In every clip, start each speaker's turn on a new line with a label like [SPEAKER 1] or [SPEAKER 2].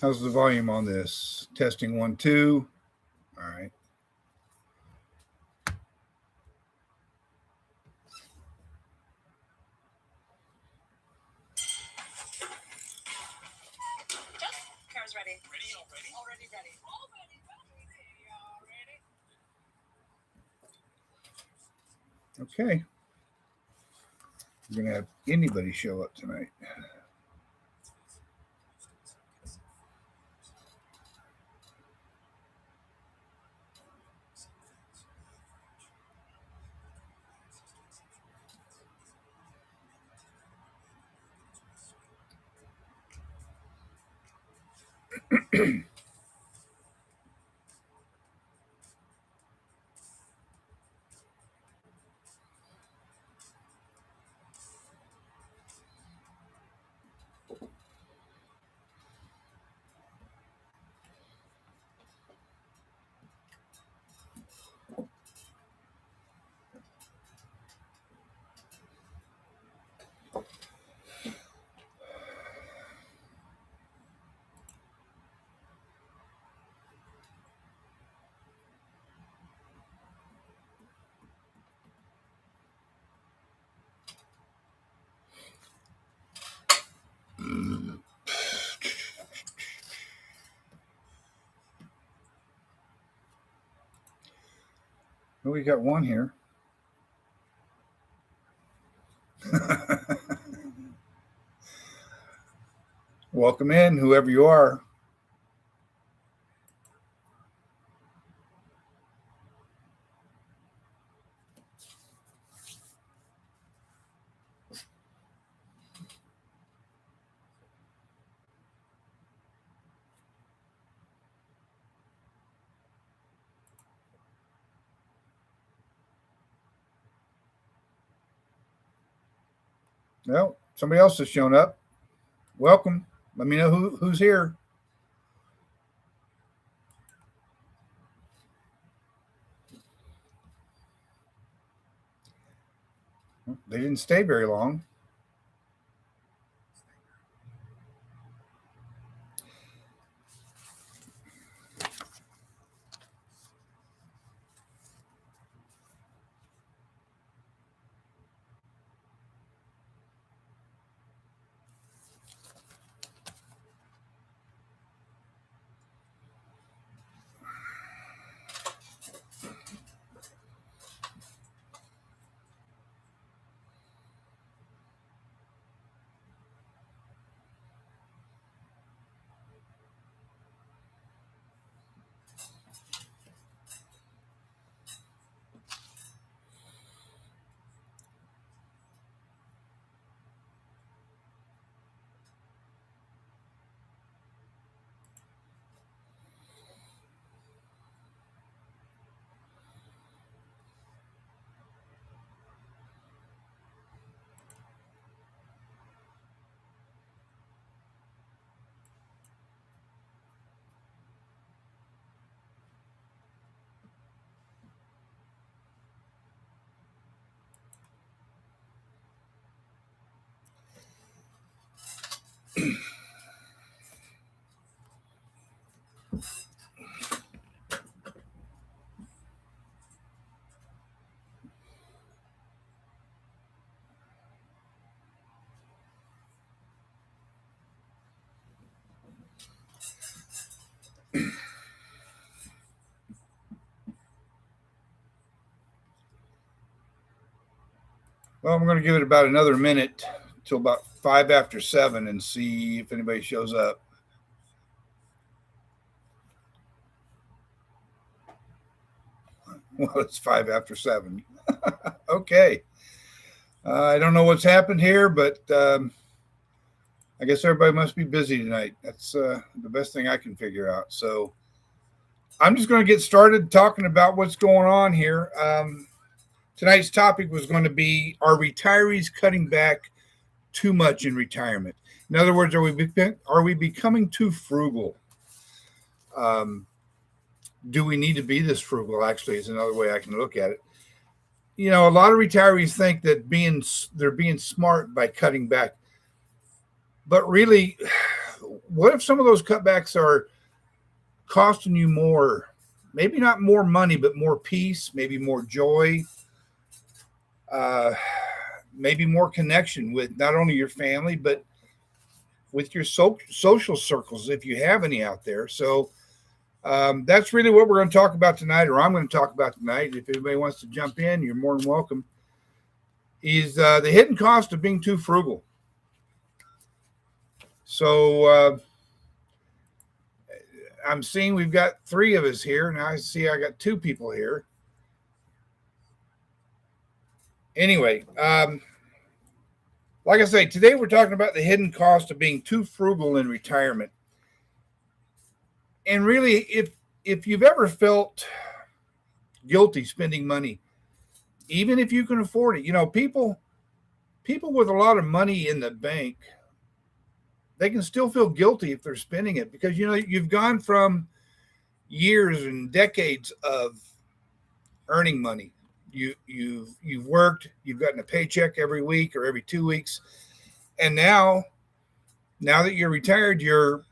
[SPEAKER 1] How's the volume on this? Testing 1, 2. All right.
[SPEAKER 2] Car's ready. Ready already? Already ready.
[SPEAKER 1] Okay. We're going to have anybody show up tonight. Well, we got one here. Welcome in, whoever you are. Well, somebody else has shown up. Welcome. Let me know who's here. They didn't stay very long. Well, I'm going to give it about another minute till about 5 after 7 and see if anybody shows up. Well, it's 5 after 7. Okay. I don't know what's happened here, but I guess everybody must be busy tonight. That's the best thing I can figure out. So I'm just going to get started talking about what's going on here. Tonight's topic was going to be, are retirees cutting back too much in retirement? In other words, are we becoming too frugal? Do we need to be this frugal? Actually, is another way I can look at it. You know, a lot of retirees think that they're being smart by cutting back, but really, what if some of those cutbacks are costing you more? Maybe not more money, but more peace, maybe more joy, uh, maybe more connection with not only your family, but with your social circles, if you have any out there. So that's really what we're going to talk about tonight, or I'm going to talk about tonight. If anybody wants to jump in, you're more than welcome. Is the hidden cost of being too frugal. So I'm seeing we've got 3 of us here. Now I see I got 2 people here. Anyway, like I say, today we're talking about the hidden cost of being too frugal in retirement. And really, if you've ever felt guilty spending money, even if you can afford it, people with a lot of money in the bank, they can still feel guilty if they're spending it, because you've gone from years and decades of earning money. You've worked, you've gotten a paycheck every week or every 2 weeks, and now that you're retired, you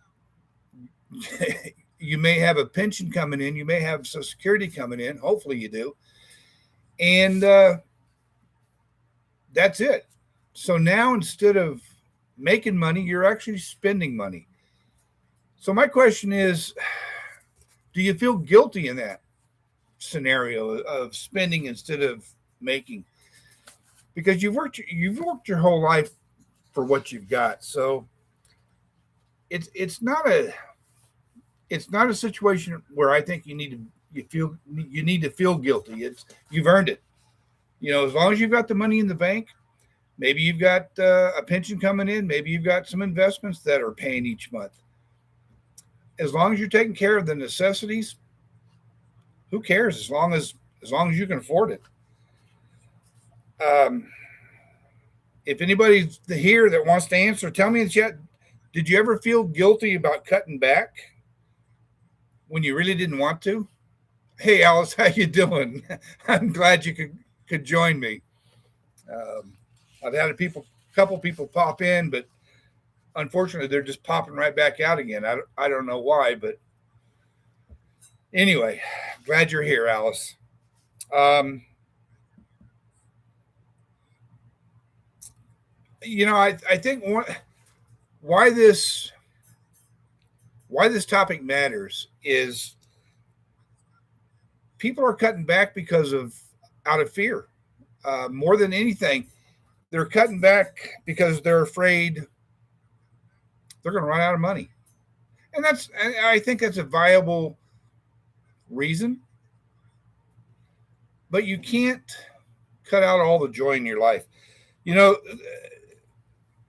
[SPEAKER 1] may have a pension coming in, you may have Social Security coming in, hopefully you do, and that's it. So now, instead of making money, you're actually spending money. So my question is, do you feel guilty in that scenario of spending instead of making? Because you've worked your whole life for what you've got. So it's not a situation where I think you need to feel guilty. You've earned it. As long as you've got the money in the bank, maybe you've got a pension coming in, maybe you've got some investments that are paying each month. As long as you're taking care of the necessities, who cares? As long as you can afford it. If anybody's here that wants to answer, tell me in the chat. Did you ever feel guilty about cutting back when you really didn't want to? Hey, Alice, how you doing? I'm glad you could join me. I've had a couple people pop in, but unfortunately, they're just popping right back out again. I don't know why, but anyway, glad you're here, Alice. I think why this topic matters is people are cutting back out of fear. More than anything, they're cutting back because they're afraid they're going to run out of money. And I think that's a viable reason. But you can't cut out all the joy in your life.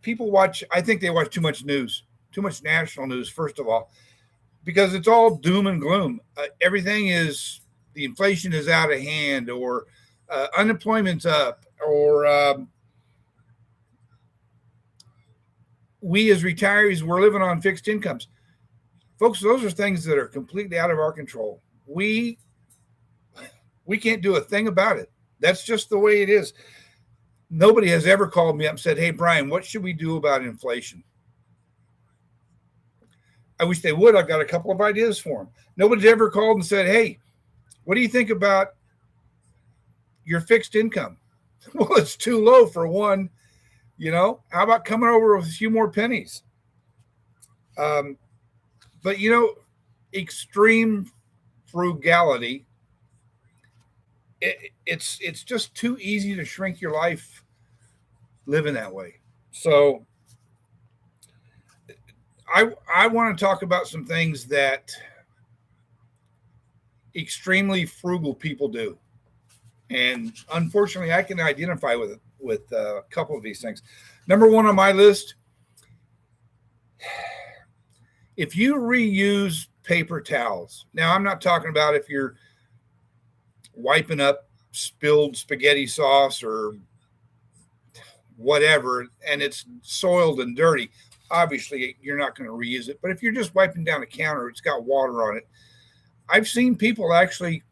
[SPEAKER 1] People I think they watch too much news, too much national news, first of all, because it's all doom and gloom. Everything is, the inflation is out of hand, or unemployment's up, or we as retirees, we're living on fixed incomes. Folks, those are things that are completely out of our control. We can't do a thing about it. That's just the way it is. Nobody has ever called me up and said, hey, Brian, what should we do about inflation? I wish they would. I've got a couple of ideas for them. Nobody's ever called and said, hey, what do you think about your fixed income? Well, it's too low for one. How about coming over with a few more pennies? But extreme frugality, it's just too easy to shrink your life living that way. So I want to talk about some things that extremely frugal people do. And unfortunately, I can identify with a couple of these things. Number one on my list, if you reuse paper towels. Now, I'm not talking about if you're wiping up spilled spaghetti sauce or whatever, and it's soiled and dirty. Obviously, you're not going to reuse it. But if you're just wiping down a counter, it's got water on it. I've seen people actually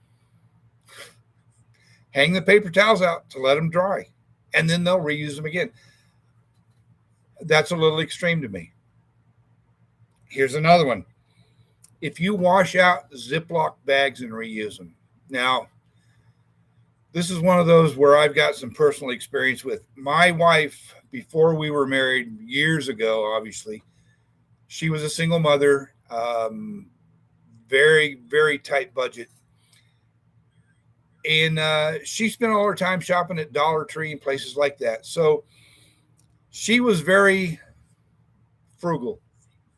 [SPEAKER 1] hang the paper towels out to let them dry, and then they'll reuse them again. That's a little extreme to me. Here's another one. If you wash out Ziploc bags and reuse them. Now, this is one of those where I've got some personal experience with my wife before we were married years ago. Obviously, she was a single mother, very, very tight budget. And she spent all her time shopping at Dollar Tree and places like that. So she was very frugal.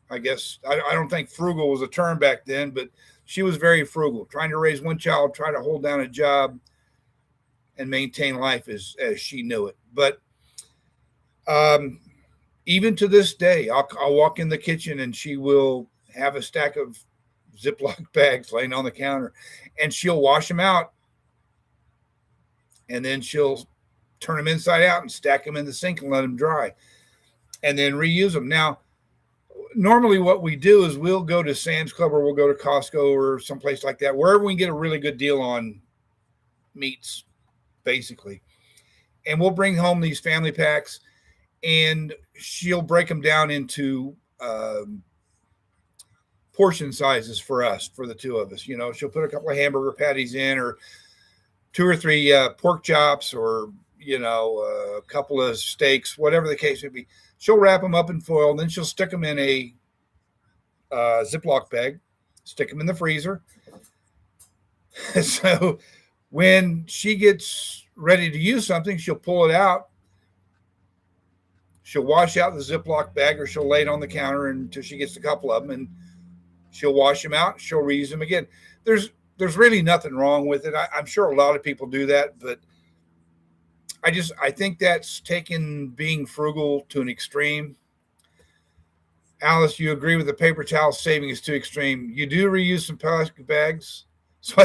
[SPEAKER 1] I guess I don't think frugal was a term back then, but she was very frugal, trying to raise one child, try to hold down a job, and maintain life as she knew it. But um, even to this day, I'll walk in the kitchen and she will have a stack of Ziploc bags laying on the counter, and she'll wash them out, and then she'll turn them inside out and stack them in the sink and let them dry, and then reuse them. Now, normally what we do is we'll go to Sam's Club or we'll go to Costco or someplace like that, wherever we can get a really good deal on meats, basically. And we'll bring home these family packs, and she'll break them down into portion sizes for us, for the two of us. You know, she'll put a couple of hamburger patties in, or two or three pork chops, or, you know, a couple of steaks, whatever the case may be. She'll wrap them up in foil, and then she'll stick them in a Ziploc bag, stick them in the freezer. So when she gets ready to use something, she'll pull it out. She'll wash out the Ziploc bag, or she'll lay it on the counter until she gets a couple of them, and she'll wash them out. She'll reuse them again. There's really nothing wrong with it. I'm sure a lot of people do that, but I think that's taken being frugal to an extreme. Alice, you agree with the paper towel saving is too extreme. You do reuse some plastic bags. So,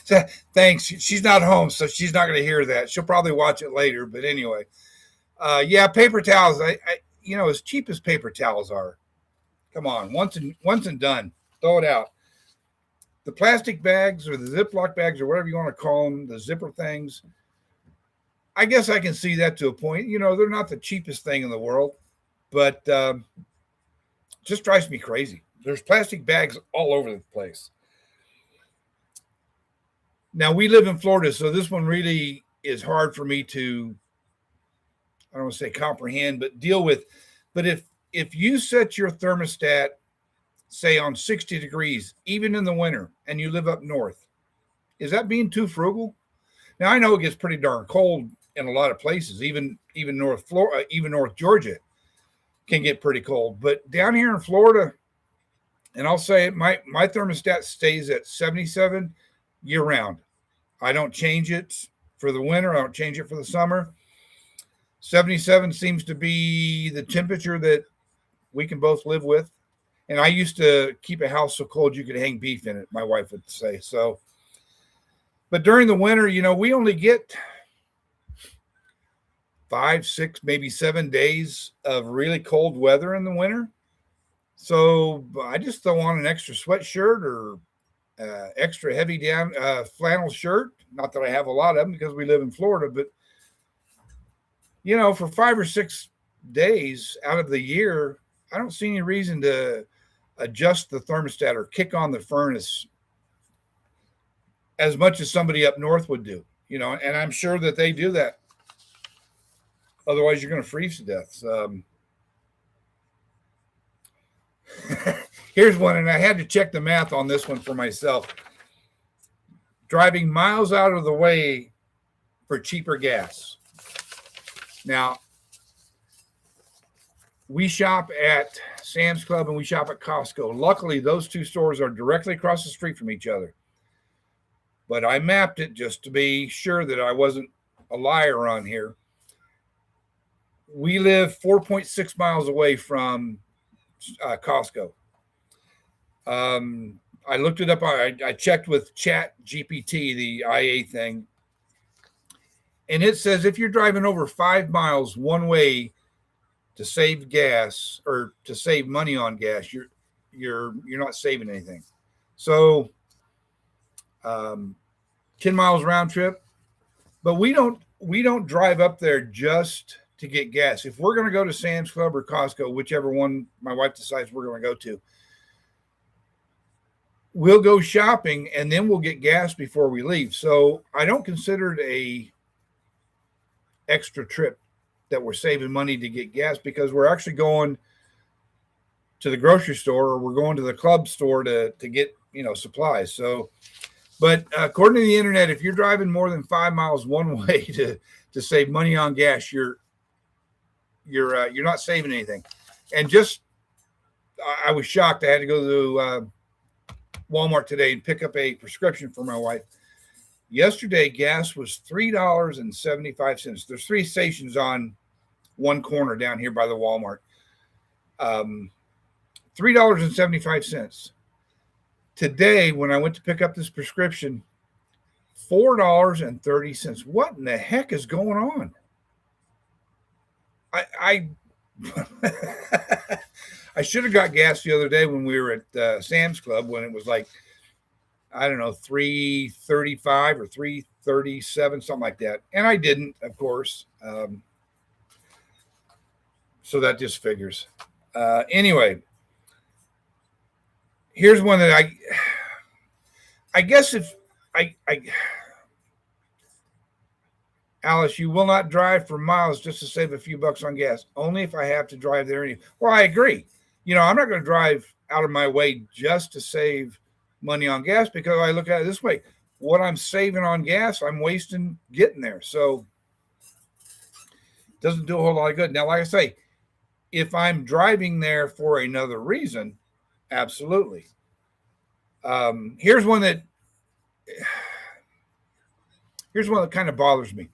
[SPEAKER 1] so thanks. She's not home, so she's not going to hear that. She'll probably watch it later. But anyway, yeah, paper towels. You know, as cheap as paper towels are, come on, once and done. Throw it out. The plastic bags or the Ziploc bags or whatever you want to call them, the zipper things, I guess I can see that to a point. You know, they're not the cheapest thing in the world, but just drives me crazy. There's plastic bags all over the place. Now, we live in Florida, so this one really is hard for me to, I don't want to say comprehend, but deal with. But if you set your thermostat, say, on 60 degrees, even in the winter, and you live up north, is that being too frugal? Now, I know it gets pretty darn cold in a lot of places, even North Florida, even North Georgia can get pretty cold. But down here in Florida, and I'll say it, my thermostat stays at 77 year round. I don't change it for the winter. I don't change it for the summer. 77 seems to be the temperature that we can both live with. And I used to keep a house so cold you could hang beef in it, my wife would say. So, but during the winter, you know, we only get 5, 6, maybe 7 days of really cold weather in the winter. So I just throw on an extra sweatshirt or extra heavy down flannel shirt. Not that I have a lot of them because we live in Florida, but you know, for 5 or 6 days out of the year, I don't see any reason to adjust the thermostat or kick on the furnace as much as somebody up north would do, you know, and I'm sure that they do that. Otherwise, you're going to freeze to death. Here's one, and I had to check the math on this one for myself. Driving miles out of the way for cheaper gas. Now, we shop at Sam's Club and we shop at Costco. Luckily, those two stores are directly across the street from each other. But I mapped it just to be sure that I wasn't a liar on here. We live 4.6 miles away from Costco. I looked it up. I checked with Chat GPT, the IA thing. And it says if you're driving over 5 miles one way to save gas or to save money on gas, you're not saving anything. So 10 miles round trip, but we don't drive up there just to get gas. If we're going to go to Sam's Club or Costco, whichever one my wife decides we're going to go to, we'll go shopping and then we'll get gas before we leave. So I don't consider it a extra trip that we're saving money to get gas, because we're actually going to the grocery store or we're going to the club store to get, supplies. So, but according to the internet, if you're driving more than 5 miles one way to save money on gas, you're not saving anything. And I was shocked. I had to go to Walmart today and pick up a prescription for my wife. Yesterday, gas was $3.75. There's 3 stations on one corner down here by the Walmart. $3.75. Today, when I went to pick up this prescription, $4.30. What in the heck is going on? I I should have got gas the other day when we were at Sam's Club, when it was like, I don't know, $3.35 or $3.37, something like that. And I didn't, of course. So that just figures. Anyway, here's one that I guess if Alice, you will not drive for miles just to save a few bucks on gas. Only if I have to drive there. Well, I agree. I'm not going to drive out of my way just to save money on gas, because I look at it this way. What I'm saving on gas, I'm wasting getting there. So it doesn't do a whole lot of good. Now, like I say, if I'm driving there for another reason, absolutely. Here's one that kind of bothers me.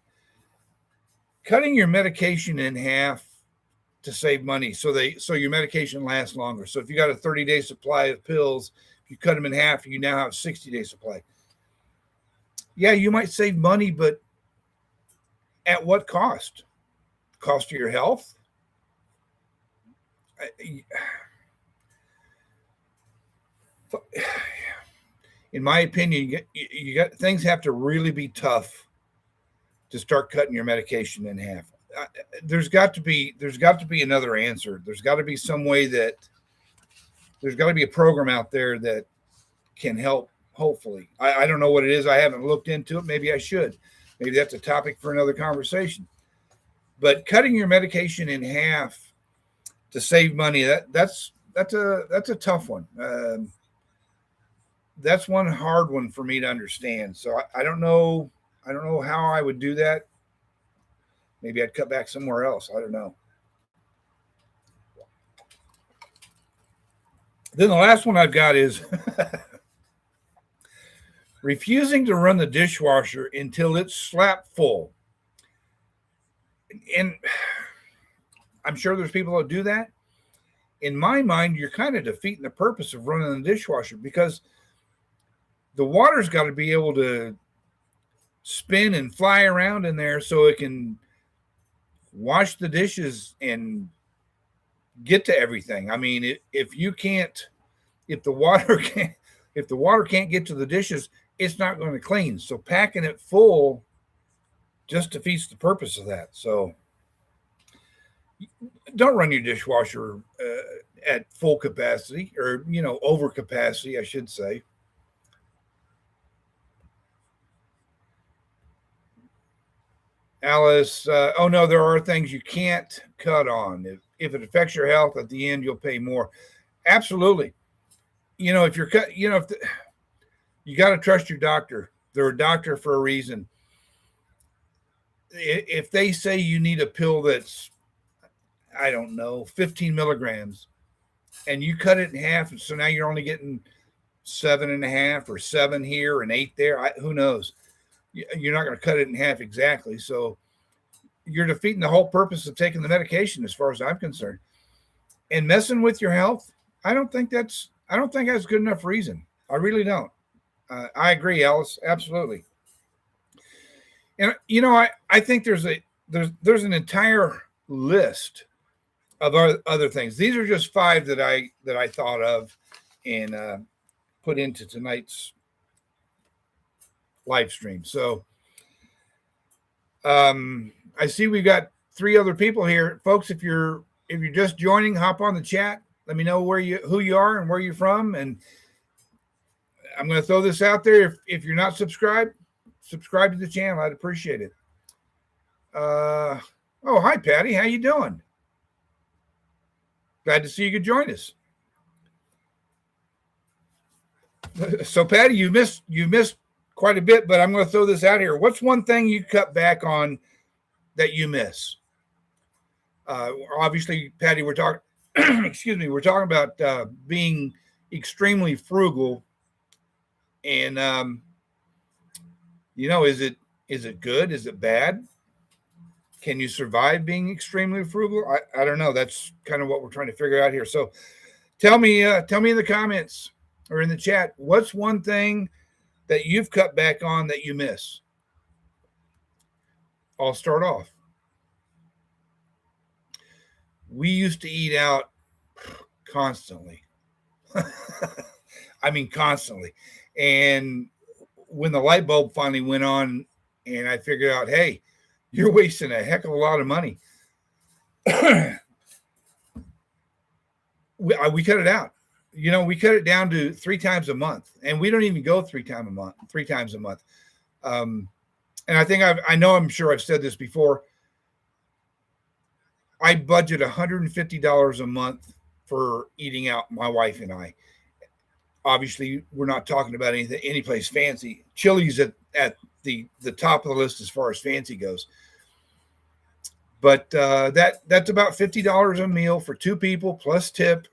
[SPEAKER 1] Cutting your medication in half to save money, so your medication lasts longer. So if you got a 30-day supply of pills, if you cut them in half, you now have a 60-day supply. Yeah, you might save money, but at what cost? Cost of your health? In my opinion, you got things have to really be tough to start cutting your medication in half. There's got to be another answer. There's got to be some way that there's got to be a program out there that can help. Hopefully, I don't know what it is. I haven't looked into it. Maybe I should. Maybe that's a topic for another conversation. But cutting your medication in half to save money, that's a tough one. That's one hard one for me to understand. So I don't know how I would do that. Maybe I'd cut back somewhere else. I don't know. Then the last one I've got is refusing to run the dishwasher until it's slap full. And I'm sure there's people that do that. In my mind, you're kind of defeating the purpose of running the dishwasher, because the water's got to be able to spin and fly around in there so it can wash the dishes and get to everything. I mean, if the water can't get to the dishes, it's not going to clean. So packing it full just defeats the purpose of that. So don't run your dishwasher at full capacity, or over capacity, I should say. Alice, oh no, there are things you can't cut on. If it affects your health, at the end you'll pay more. Absolutely. If you're cut, you got to trust your doctor. They're a doctor for a reason. If they say you need a pill that's, I don't know, 15 milligrams, and you cut it in half, and so now you're only getting 7.5 or 7 here and 8 there, who knows? You're not going to cut it in half exactly. So you're defeating the whole purpose of taking the medication, as far as I'm concerned. And messing with your health, I don't think that's good enough reason. I really don't. I agree, Alice. Absolutely. And I think there's an entire list of other things. These are just 5 that I thought of and put into tonight's live stream. So I see we've got 3 other people here, folks. If you're just joining, hop on the chat. Let me know who you are and where you're from, and I'm going to throw this out there. If you're not subscribed, subscribe to the channel. I'd appreciate it. Oh, hi, Patty. How you doing? Glad to see you could join us. So, Patty, you missed quite a bit, but I'm going to throw this out here. What's one thing you cut back on that you miss? Obviously, Patty, we're talking. Excuse me. We're talking about being extremely frugal, and is it good? Is it bad? Can you survive being extremely frugal? I don't know. That's kind of what we're trying to figure out here. So, tell me in the comments or in the chat, what's one thing that you've cut back on that you miss? I'll start off. We used to eat out constantly. I mean, constantly. And when the light bulb finally went on and I figured out, hey, you're wasting a heck of a lot of money. we cut it out. We cut it down to 3 times a month, and we don't even go 3 times a month. And I'm sure I've said this before. I budget $150 a month for eating out, my wife and I. Obviously, we're not talking about any place fancy. Chili's at the top of the list as far as fancy goes. But that's about $50 a meal for 2 people plus tip.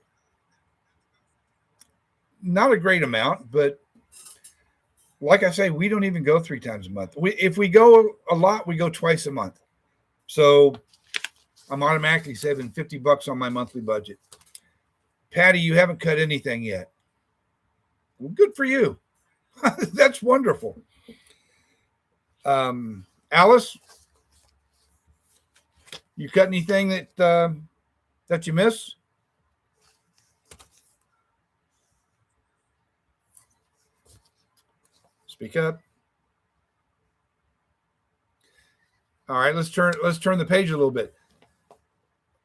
[SPEAKER 1] Not a great amount, but like I say, we don't even go 3 times a month. If we go a lot, we go twice a month. So I'm automatically saving $50 on my monthly budget. Patty, you haven't cut anything yet. Well, good for you. That's wonderful. Alice, you cut anything that you miss? Speak up. All right, let's turn the page a little bit.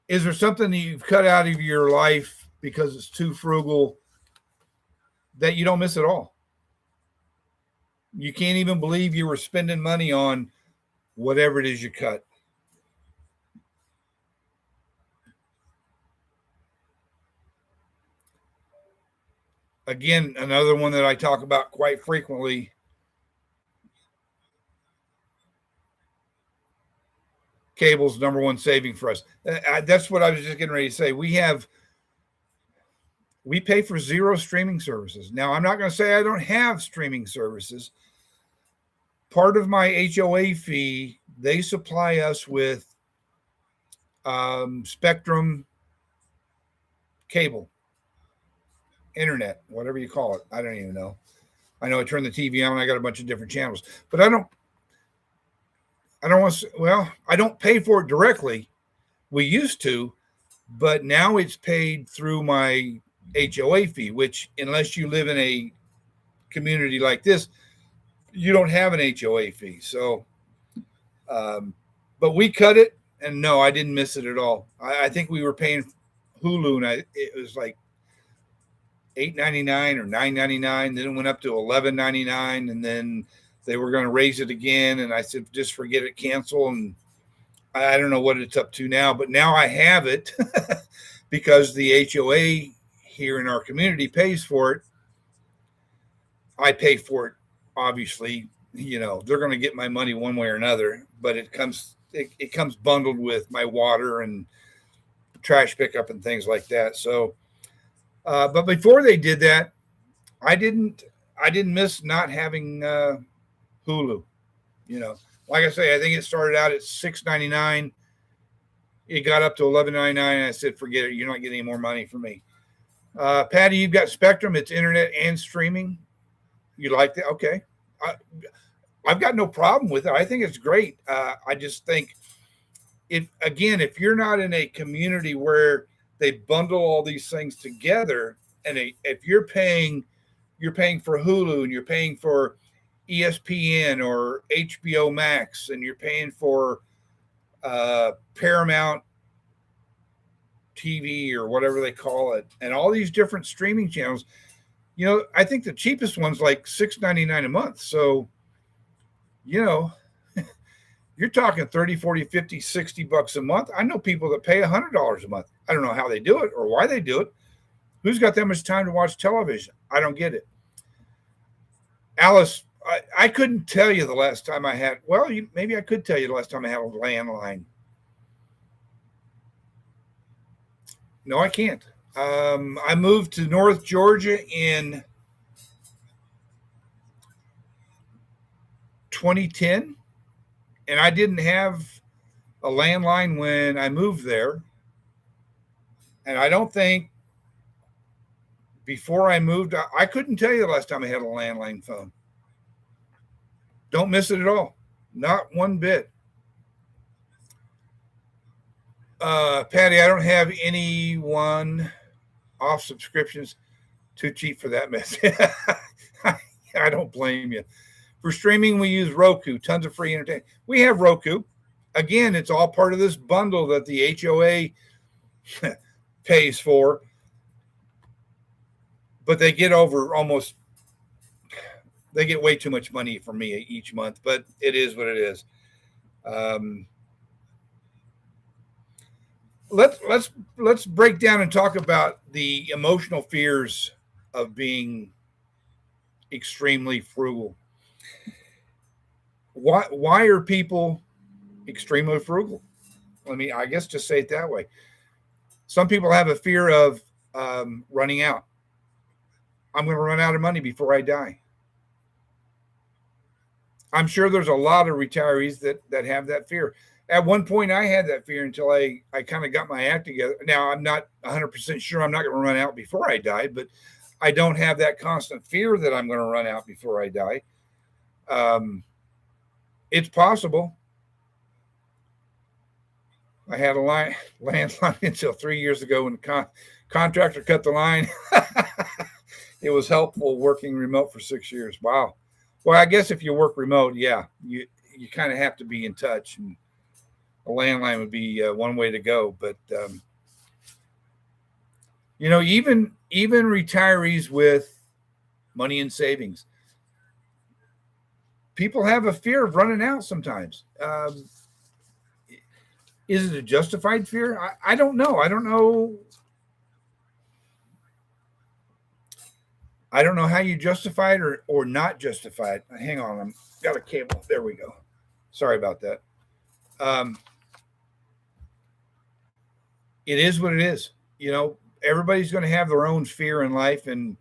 [SPEAKER 1] Is there something that you've cut out of your life because it's too frugal that you don't miss at all? You can't even believe you were spending money on whatever it is you cut. Again, another one that I talk about quite frequently. Cable's number one saving for us. That's what I was just getting ready to say. We pay for 0 streaming services. Now, I'm not going to say I don't have streaming services. Part of my HOA fee, they supply us with Spectrum cable, internet, whatever you call it. I don't even know. I know I turn the TV on. I got a bunch of different channels, but I don't pay for it directly. We used to, but now it's paid through my HOA fee, which unless you live in a community like this, you don't have an HOA fee. So, but we cut it, and no, I didn't miss it at all. I think we were paying Hulu, and it was like $8.99 or $9.99. Then it went up to $11.99, and then they were going to raise it again. And I said, just forget it, cancel. And I don't know what it's up to now, but now I have it because the HOA here in our community pays for it. I pay for it. Obviously, they're going to get my money one way or another, but it comes bundled with my water and trash pickup and things like that. So, but before they did that, I didn't miss not having Hulu. Like I say, I think it started out at $6.99. It got up to $11.99, and I said, forget it. You're not getting any more money from me. Patty, you've got Spectrum. It's internet and streaming. You like that? Okay. I've got no problem with it. I think it's great. I just think if you're not in a community where they bundle all these things together, and if you're paying for Hulu and you're paying for ESPN or HBO Max and you're paying for Paramount TV or whatever they call it, and all these different streaming channels. I think the cheapest one's like $6.99 a month. So, you know, you're talking 30, 40, 50, $60 a month. I know people that pay $100 a month. I don't know how they do it or why they do it. Who's got that much time to watch television? I don't get it. Alice, I couldn't tell you the last time I had, maybe I could tell you the last time I had a landline. No, I can't. I moved to North Georgia in 2010, and I didn't have a landline when I moved there. And I don't think before I moved, I couldn't tell you the last time I had a landline phone. Don't miss it at all. Not one bit. Patty, I don't have anyone off subscriptions. Too cheap for that mess. I don't blame you. For streaming, we use Roku. Tons of free entertainment. We have Roku. Again, it's all part of this bundle that the HOA pays for. But they get they get way too much money from me each month. But it is what it is. Let's break down and talk about the emotional fears of being extremely frugal. Why are people extremely frugal? I guess just say it that way. Some people have a fear of running out. I'm going to run out of money before I die. I'm sure there's a lot of retirees that have that fear. At one point, I had that fear until I kind of got my act together. Now, I'm not 100% sure I'm not going to run out before I die, but I don't have that constant fear that I'm going to run out before I die. It's possible. I had a landline until 3 years ago when the contractor cut the line. It was helpful working remote for 6 years. Wow. Well, I guess if you work remote, yeah, you kind of have to be in touch, and a landline would be one way to go. But even retirees with money in savings, people have a fear of running out sometimes. Is it a justified fear? I don't know. I don't know how you justify it or not justify it. Hang on, I've got a cable. There we go. Sorry about that. It is what it is. Everybody's going to have their own fear in life, and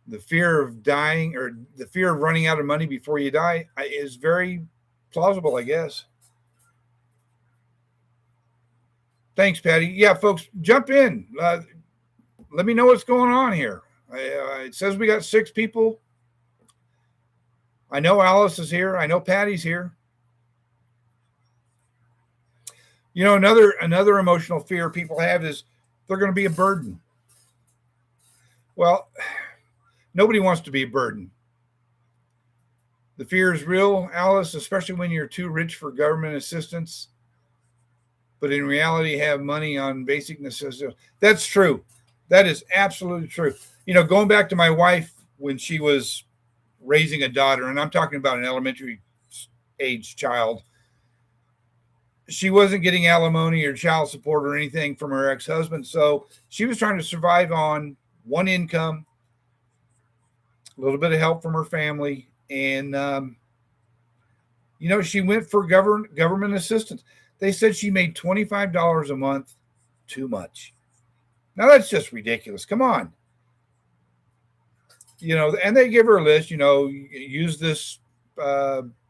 [SPEAKER 1] the fear of dying or the fear of running out of money before you die is very plausible, I guess. Thanks, Patty. Yeah, folks, jump in. Let me know what's going on here. It says we got 6 people. I know Alice is here. I know Patty's here. Another emotional fear people have is they're going to be a burden. Well, nobody wants to be a burden. The fear is real, Alice, especially when you're too rich for government assistance, but in reality have money on basic necessities. That's true. That is absolutely true. Going back to my wife when she was raising a daughter, and I'm talking about an elementary age child, she wasn't getting alimony or child support or anything from her ex-husband. So she was trying to survive on one income, a little bit of help from her family. And, she went for government assistance. They said she made $25 a month too much. Now that's just ridiculous. Come on. And they give her a list, use this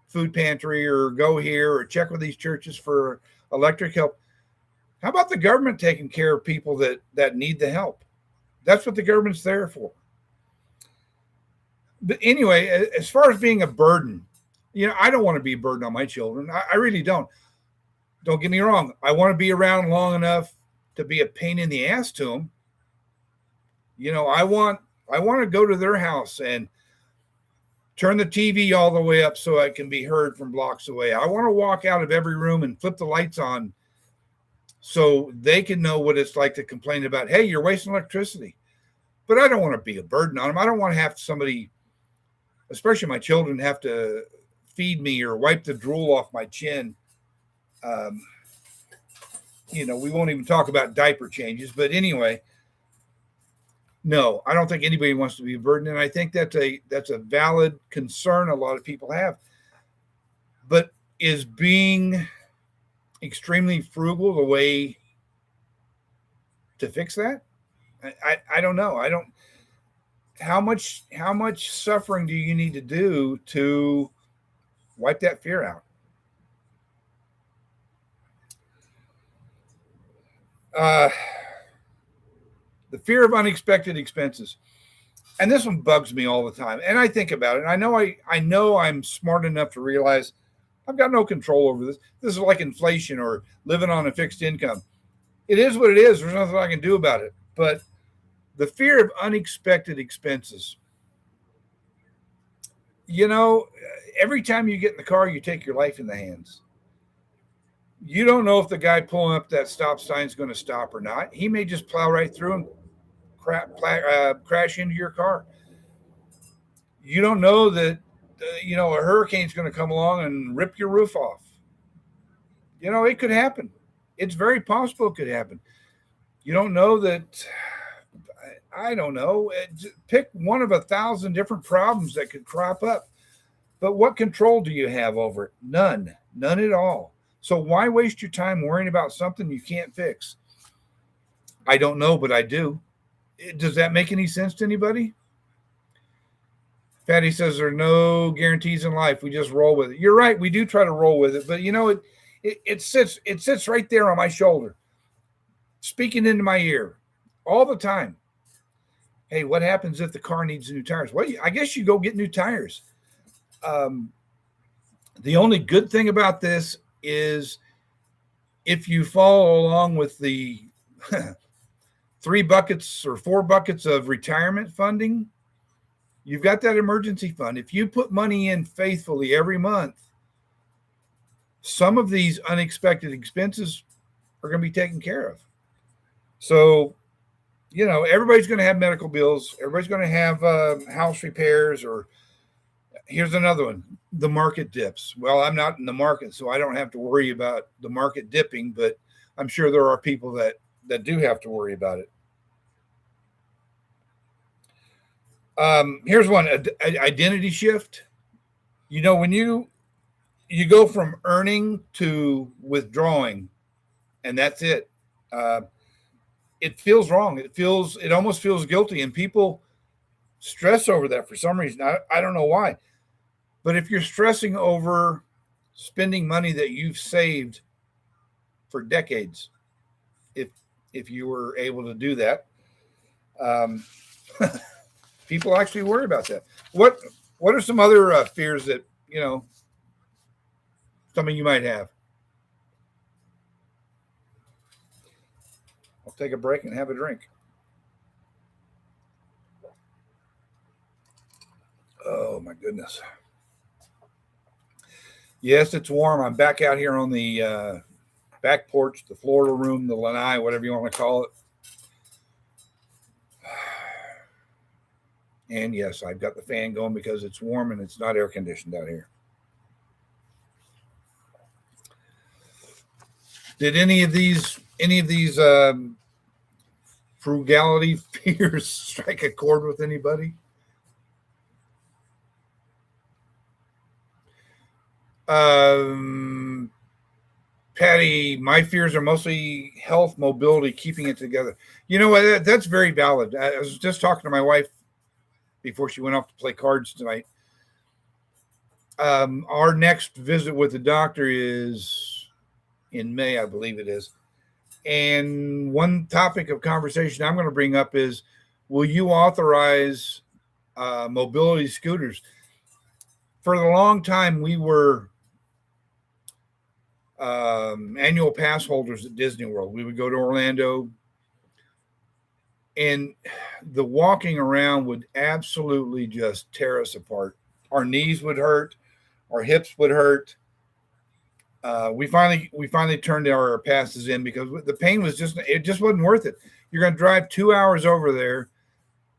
[SPEAKER 1] food pantry or go here or check with these churches for electric help. How about the government taking care of people that need the help? That's what the government's there for. But anyway, as far as being a burden, I don't want to be a burden on my children. I really don't. Don't get me wrong. I want to be around long enough to be a pain in the ass to them. I want to go to their house and Turn the TV all the way up so it can be heard from blocks away. I want to walk out of every room and flip the lights on so they can know what it's like to complain about, hey, you're wasting electricity. But I don't want to be a burden on them. I don't want to have somebody, especially my children, have to feed me or wipe the drool off my chin. We won't even talk about diaper changes. But anyway, no, I don't think anybody wants to be a burden. And I think that's a valid concern a lot of people have. But is being extremely frugal the way to fix that? I don't know. How much suffering do you need to do to wipe that fear out? The fear of unexpected expenses. And this one bugs me all the time. And I think about it. And I know I'm smart enough to realize I've got no control over this. This is like inflation or living on a fixed income. It is what it is. There's nothing I can do about it. But the fear of unexpected expenses. Every time you get in the car, you take your life in the hands. You don't know if the guy pulling up that stop sign is going to stop or not. He may just plow right through and crash into your car. You don't know that, a hurricane's going to come along and rip your roof off. It could happen. It's very possible it could happen. You don't know that. I don't know. Pick one of 1,000 different problems that could crop up. But what control do you have over it? None at all. So why waste your time worrying about something you can't fix? I don't know, but I do. Does that make any sense to anybody? Patty says there are no guarantees in life. We just roll with it. You're right. We do try to roll with it, but it sits right there on my shoulder, speaking into my ear all the time. Hey, what happens if the car needs new tires? Well, I guess you go get new tires. The only good thing about this is if you follow along with the 3 buckets or 4 buckets of retirement funding, you've got that emergency fund. If you put money in faithfully every month, some of these unexpected expenses are going to be taken care of. So, everybody's going to have medical bills. Everybody's going to have house repairs, or here's another one, the market dips. Well, I'm not in the market, so I don't have to worry about the market dipping, but I'm sure there are people that do have to worry about it. Here's one, identity shift. When you go from earning to withdrawing, and that's it. It feels wrong. It almost feels guilty, and people stress over that for some reason. I don't know why, but if you're stressing over spending money that you've saved for decades, if you were able to do that, people actually worry about that. What are some other fears that some of you might have? I'll take a break and have a drink. Oh my goodness. Yes, it's warm. I'm back out here on the back porch, the Florida room, the lanai, whatever you want to call it. And yes, I've got the fan going because it's warm and it's not air conditioned out here. Did any of these frugality fears strike a chord with anybody? Patty, my fears are mostly health, mobility, keeping it together. That's very valid. I was just talking to my wife before she went off to play cards tonight. Our next visit with the doctor is in May, I believe it is. And one topic of conversation I'm going to bring up is, will you authorize mobility scooters? For a long time, we were annual pass holders at Disney World. We would go to Orlando, and the walking around would absolutely just tear us apart. our knees would hurt, our hips would hurt. We finally turned our passes in because the pain was just wasn't worth it. You're going to drive 2 hours over there,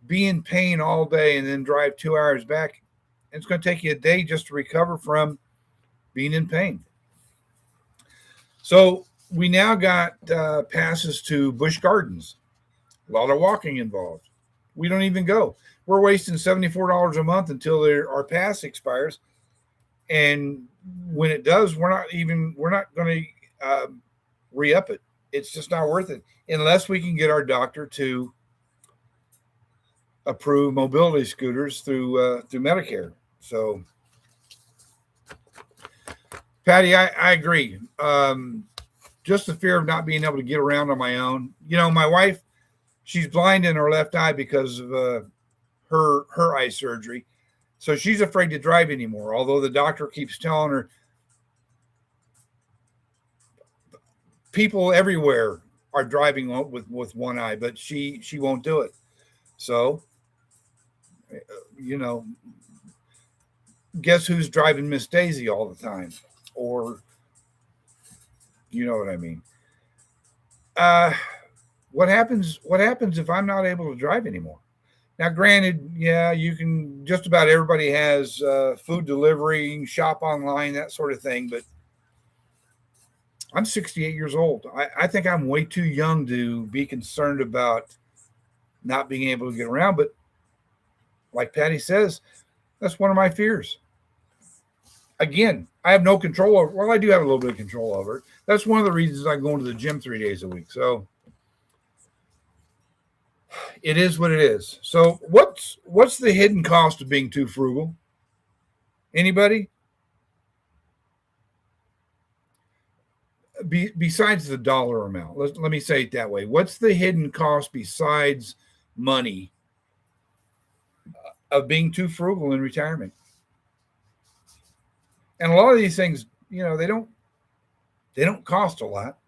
[SPEAKER 1] be in pain all day, and then drive 2 hours back. It's going to take you a day just to recover from being in pain. So we now got passes to Busch Gardens. A lot of walking involved. We don't even go. We're wasting $74 a month until our pass expires, and when it does, we're not going to re-up it. It's just not worth it unless we can get our doctor to approve mobility scooters through Medicare. So, Patty, I agree. Just the fear of not being able to get around on my own. You know, my wife, she's blind in her left eye because of her eye surgery. So she's afraid to drive anymore, although the doctor keeps telling her people everywhere are driving with one eye, but she won't do it. So, you know, guess who's driving Miss Daisy all the time? Or, you know what I mean? What happens if I'm not able to drive anymore? Now, granted, yeah, you can, just about everybody has food delivery, you can shop online, that sort of thing, but I'm 68 years old. I think I'm way too young to be concerned about not being able to get around. But like Patty says, that's one of my fears. Again, I have no control over. Well, I do have a little bit of control over it. That's one of the reasons I go into the gym 3 days a week. So it is what it is. So what's the hidden cost of being too frugal? Anybody? Besides the dollar amount, let me say it that way. What's the hidden cost besides money of being too frugal in retirement? And a lot of these things, you know, they don't cost a lot.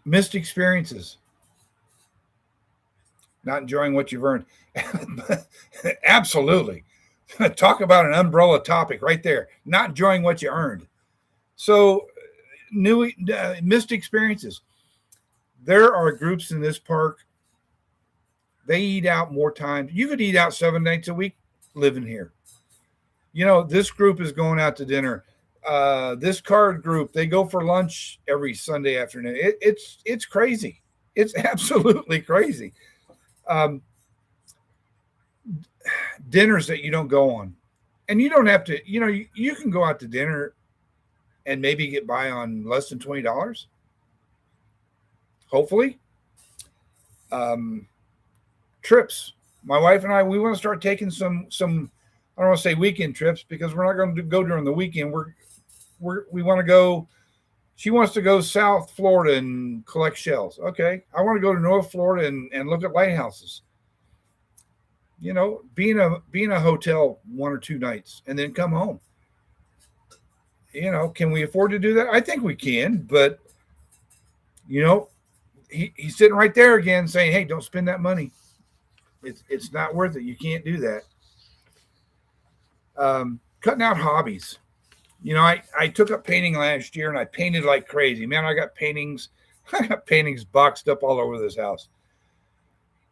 [SPEAKER 1] Missed experiences, not enjoying what you've earned. Absolutely. Talk about an umbrella topic right there. Not enjoying what you earned. So, missed experiences. There are groups in this park. They eat out more times. You could eat out 7 nights a week living here. You know, this group is going out to dinner. This card group, they go for lunch every Sunday afternoon. It's crazy. It's absolutely crazy. Dinners that you don't go on, and you don't have to. You know, you can go out to dinner and maybe get by on less than $20. Hopefully, trips. My wife and I, we want to start taking some. I don't want to say weekend trips because we're not going to go during the weekend. We want to go. She wants to go South Florida and collect shells. Okay, I want to go to North Florida and look at lighthouses. You know, being a hotel 1 or 2 nights and then come home. You know, can we afford to do that? I think we can, but you know, he's sitting right there again saying, "Hey, don't spend that money. It's not worth it. You can't do that." Cutting out hobbies. You know, I took up painting last year and I painted like crazy. Man, I got paintings boxed up all over this house.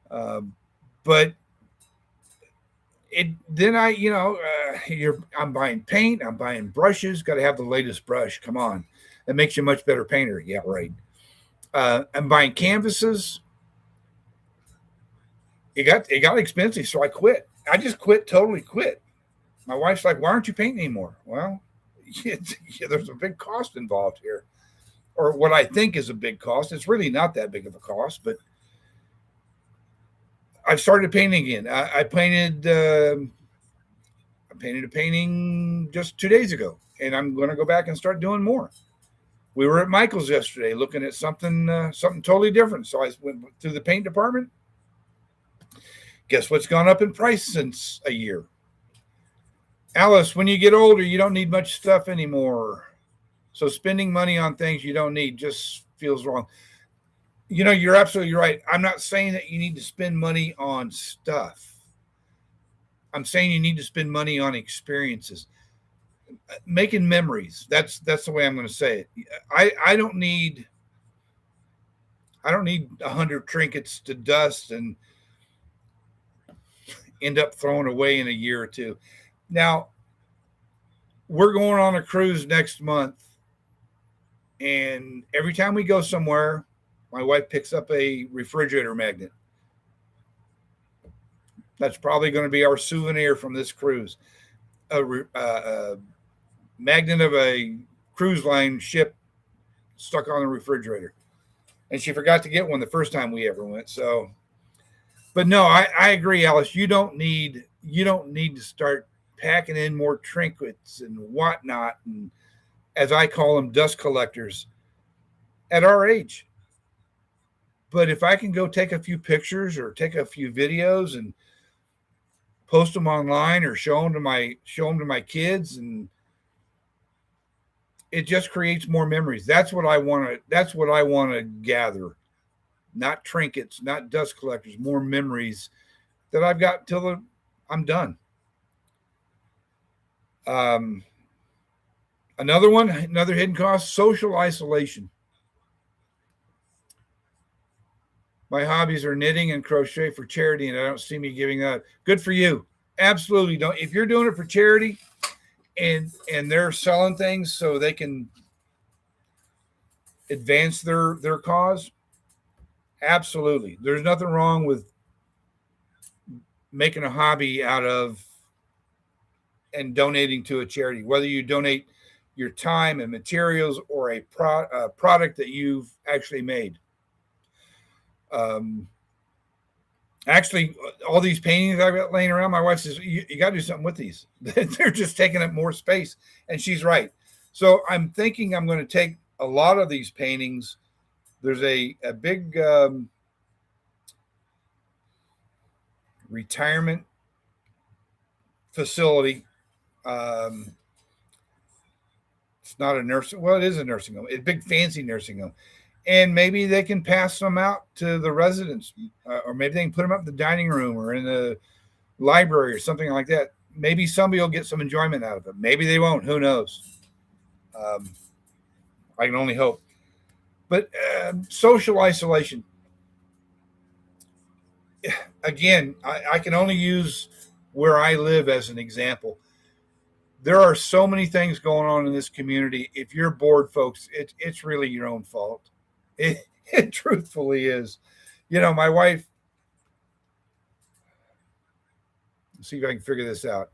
[SPEAKER 1] But I'm buying paint, I'm buying brushes, got to have the latest brush. Come on. That makes you a much better painter. Yeah, right. I'm buying canvases. It got expensive, so I quit. I just totally quit. My wife's like, "Why aren't you painting anymore?" Well, there's a big cost involved here, or what I think is a big cost. It's really not that big of a cost, but I've started painting again. I painted a painting just 2 days ago, and I'm going to go back and start doing more. We were at Michael's yesterday looking at something totally different. So I went through the paint department. Guess what's gone up in price since a year? Alice, when you get older, you don't need much stuff anymore. So spending money on things you don't need just feels wrong. You're absolutely right. I'm not saying that you need to spend money on stuff. I'm saying you need to spend money on experiences, making memories. That's the way I'm going to say it. I don't need 100 trinkets to dust and end up throwing away in a year or two. Now, we're going on a cruise next month, and every time we go somewhere, my wife picks up a refrigerator magnet. That's probably going to be our souvenir from this cruise. A magnet of a cruise line ship stuck on the refrigerator. And she forgot to get one the first time we ever went. So, but no, I agree, Alice. You don't need to start packing in more trinkets and whatnot, and as I call them, dust collectors at our age. But if I can go take a few pictures or take a few videos and post them online or show them to my kids, and it just creates more memories. That's what I want to gather. Not trinkets, not dust collectors, more memories that I've got till I'm done. Um, another hidden cost: social isolation. My hobbies are knitting and crochet for charity, and I don't see me giving up. Good for you. Absolutely don't. If you're doing it for charity and they're selling things so they can advance their cause, absolutely. There's nothing wrong with making a hobby out of and donating to a charity, whether you donate your time and materials or a product that you've actually made. Um, Actually, all these paintings I've got laying around, my wife says, you got to do something with these. They're just taking up more space. And she's right. So I'm thinking I'm going to take a lot of these paintings. There's a big retirement facility. Um, it's not a nursing. Well, it is a nursing home. It's a big fancy nursing home, and maybe they can pass them out to the residents, or maybe they can put them up in the dining room or in the library or something like that. Maybe somebody will get some enjoyment out of it. Maybe they won't. Who knows? Um, I can only hope. But social isolation. Again, I can only use where I live as an example. There are so many things going on in this community. If you're bored, folks, it's really your own fault. It truthfully is. My wife, let's see if I can figure this out.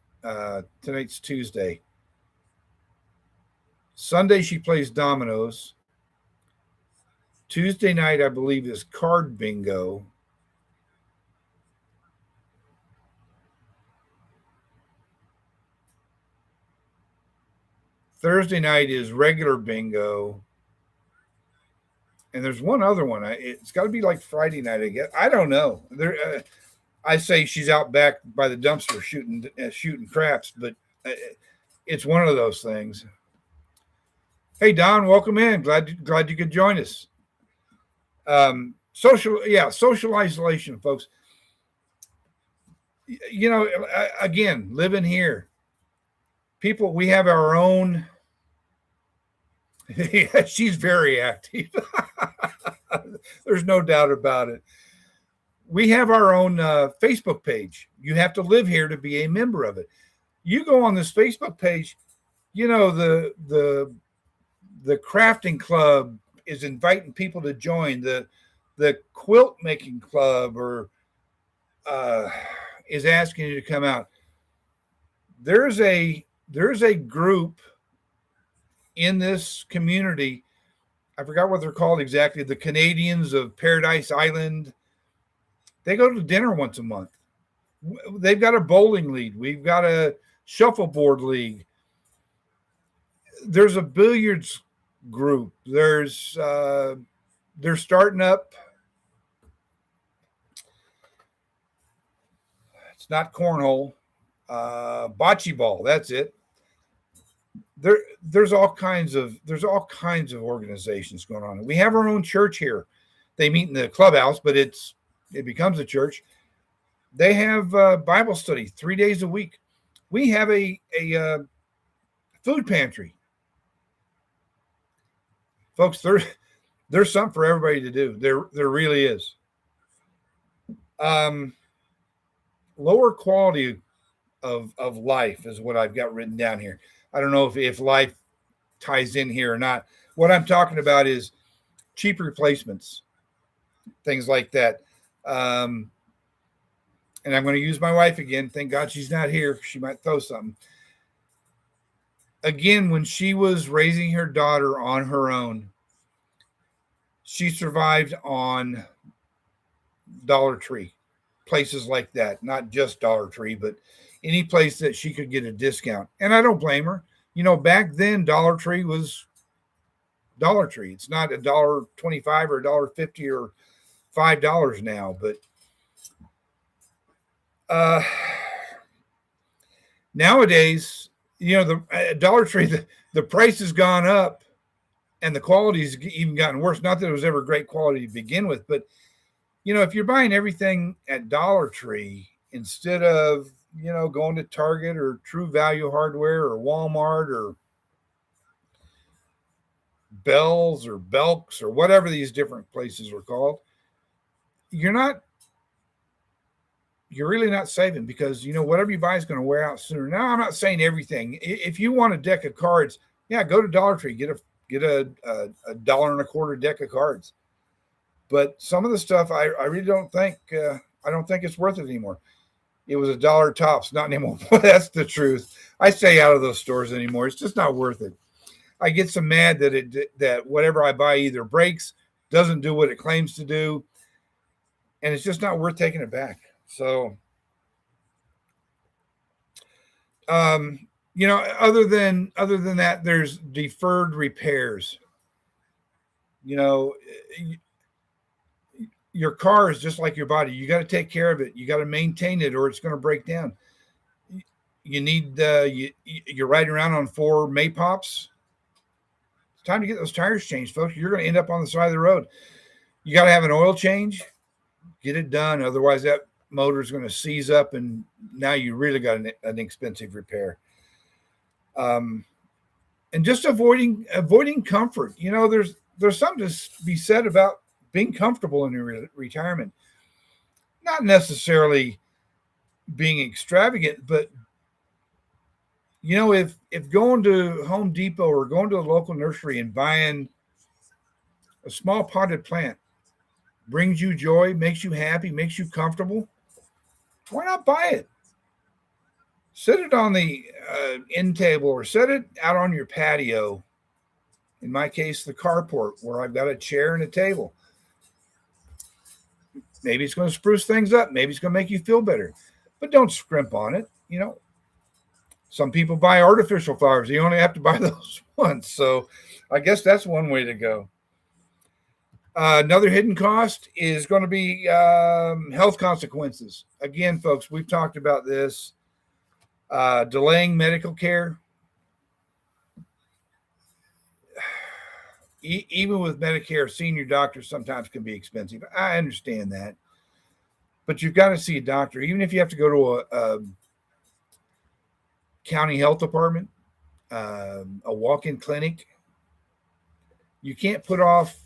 [SPEAKER 1] Tonight's Tuesday. Sunday, she plays dominoes. Tuesday night, I believe, is card bingo. Thursday night is regular bingo. And there's one other one. It's got to be like Friday night, I guess. I don't know. I say she's out back by the dumpster shooting craps, but it's one of those things. Hey Don, welcome in. Glad you could join us. Social isolation, folks. Again, living here, people, we have our own. Yeah, she's very active. There's no doubt about it. We have our own Facebook page. You have to live here to be a member of it. You go on this Facebook page, the crafting club is inviting people to join. The quilt making club or is asking you to come out. There's a group in this community. I forgot what they're called exactly. The Canadians of Paradise Island. They go to dinner once a month. They've got a bowling league. We've got a shuffleboard league. There's a billiards group. They're starting up. It's not cornhole. Bocce ball. That's it. There's all kinds of organizations going on. We have our own church here they meet in the clubhouse, but it becomes a church. They have Bible study 3 days a week. We have a food pantry, folks. There's something for everybody to do. There really is. Lower quality of life is what I've got written down here. I don't know if life ties in here or not. What I'm talking about is cheap replacements, things like that. And I'm going to use my wife again. Thank God she's not here. She might throw something. Again, when she was raising her daughter on her own, she survived on Dollar Tree, places like that. Not just Dollar Tree, but any place that she could get a discount. And I don't blame her. You know, back then Dollar Tree was Dollar Tree. It's not $1.25 or $1.50 or $5 now, but nowadays, you know, the Dollar Tree, the price has gone up and the quality's even gotten worse. Not that it was ever great quality to begin with, but you know, if you're buying everything at Dollar Tree instead of, you know, going to Target or True Value Hardware or Walmart or Bell's or Belk's or whatever these different places are called, you're really not saving, because, you know, whatever you buy is going to wear out sooner. Now, I'm not saying everything. If you want a deck of cards, yeah, go to Dollar Tree, get a $1.25 deck of cards. But some of the stuff I really don't think it's worth it anymore. It was $1 tops, not anymore. Well, that's the truth. I stay out of those stores anymore. It's just not worth it. I get so mad that whatever I buy either breaks, doesn't do what it claims to do, and it's just not worth taking it back. So, you know, other than that, there's deferred repairs. You know, your car is just like your body. You got to take care of it. You got to maintain it, or it's going to break down. You need you're riding around on 4 Maypops. It's time to get those tires changed, folks. You're going to end up on the side of the road. You got to have an oil change. Get it done. Otherwise, that motor is going to seize up, and now you really got an expensive repair. And just avoiding comfort. You know, there's something to be said about being comfortable in your retirement. Not necessarily being extravagant, but you know, if going to Home Depot or going to a local nursery and buying a small potted plant brings you joy, makes you happy, makes you comfortable, why not buy it? Set it on the end table, or set it out on your patio. In my case, the carport, where I've got a chair and a table. Maybe it's going to spruce things up. Maybe it's going to make you feel better. But don't scrimp on it. You know, some people buy artificial flowers. You only have to buy those once. So I guess that's one way to go. Another hidden cost is going to be health consequences. Again, folks, we've talked about this. Delaying medical care. Even with Medicare, senior doctors sometimes can be expensive. I understand that. But you've got to see a doctor. Even if you have to go to a county health department, a walk-in clinic, you can't put off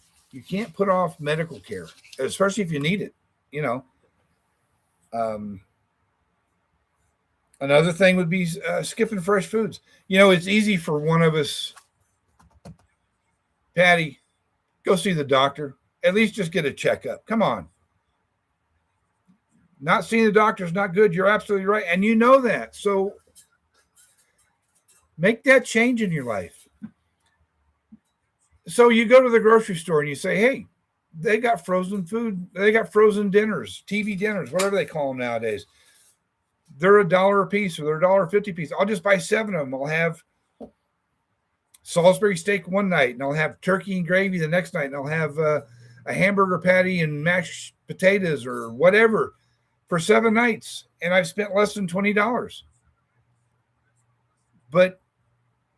[SPEAKER 1] medical care, especially if you need it, you know. Another thing would be skipping fresh foods. You know, it's easy for one of us. Patty, go see the doctor. At least just get a checkup. Come on. Not seeing the doctor is not good. You're absolutely right. And you know that. So make that change in your life. So you go to the grocery store and you say, hey, they got frozen food. They got frozen dinners, TV dinners, whatever they call them nowadays. They're $1 a piece, or they're $1.50 a piece. I'll just buy 7 of them. I'll have Salisbury steak one night, and I'll have turkey and gravy the next night, and I'll have a hamburger patty and mashed potatoes or whatever for 7 nights, and I've spent less than $20. But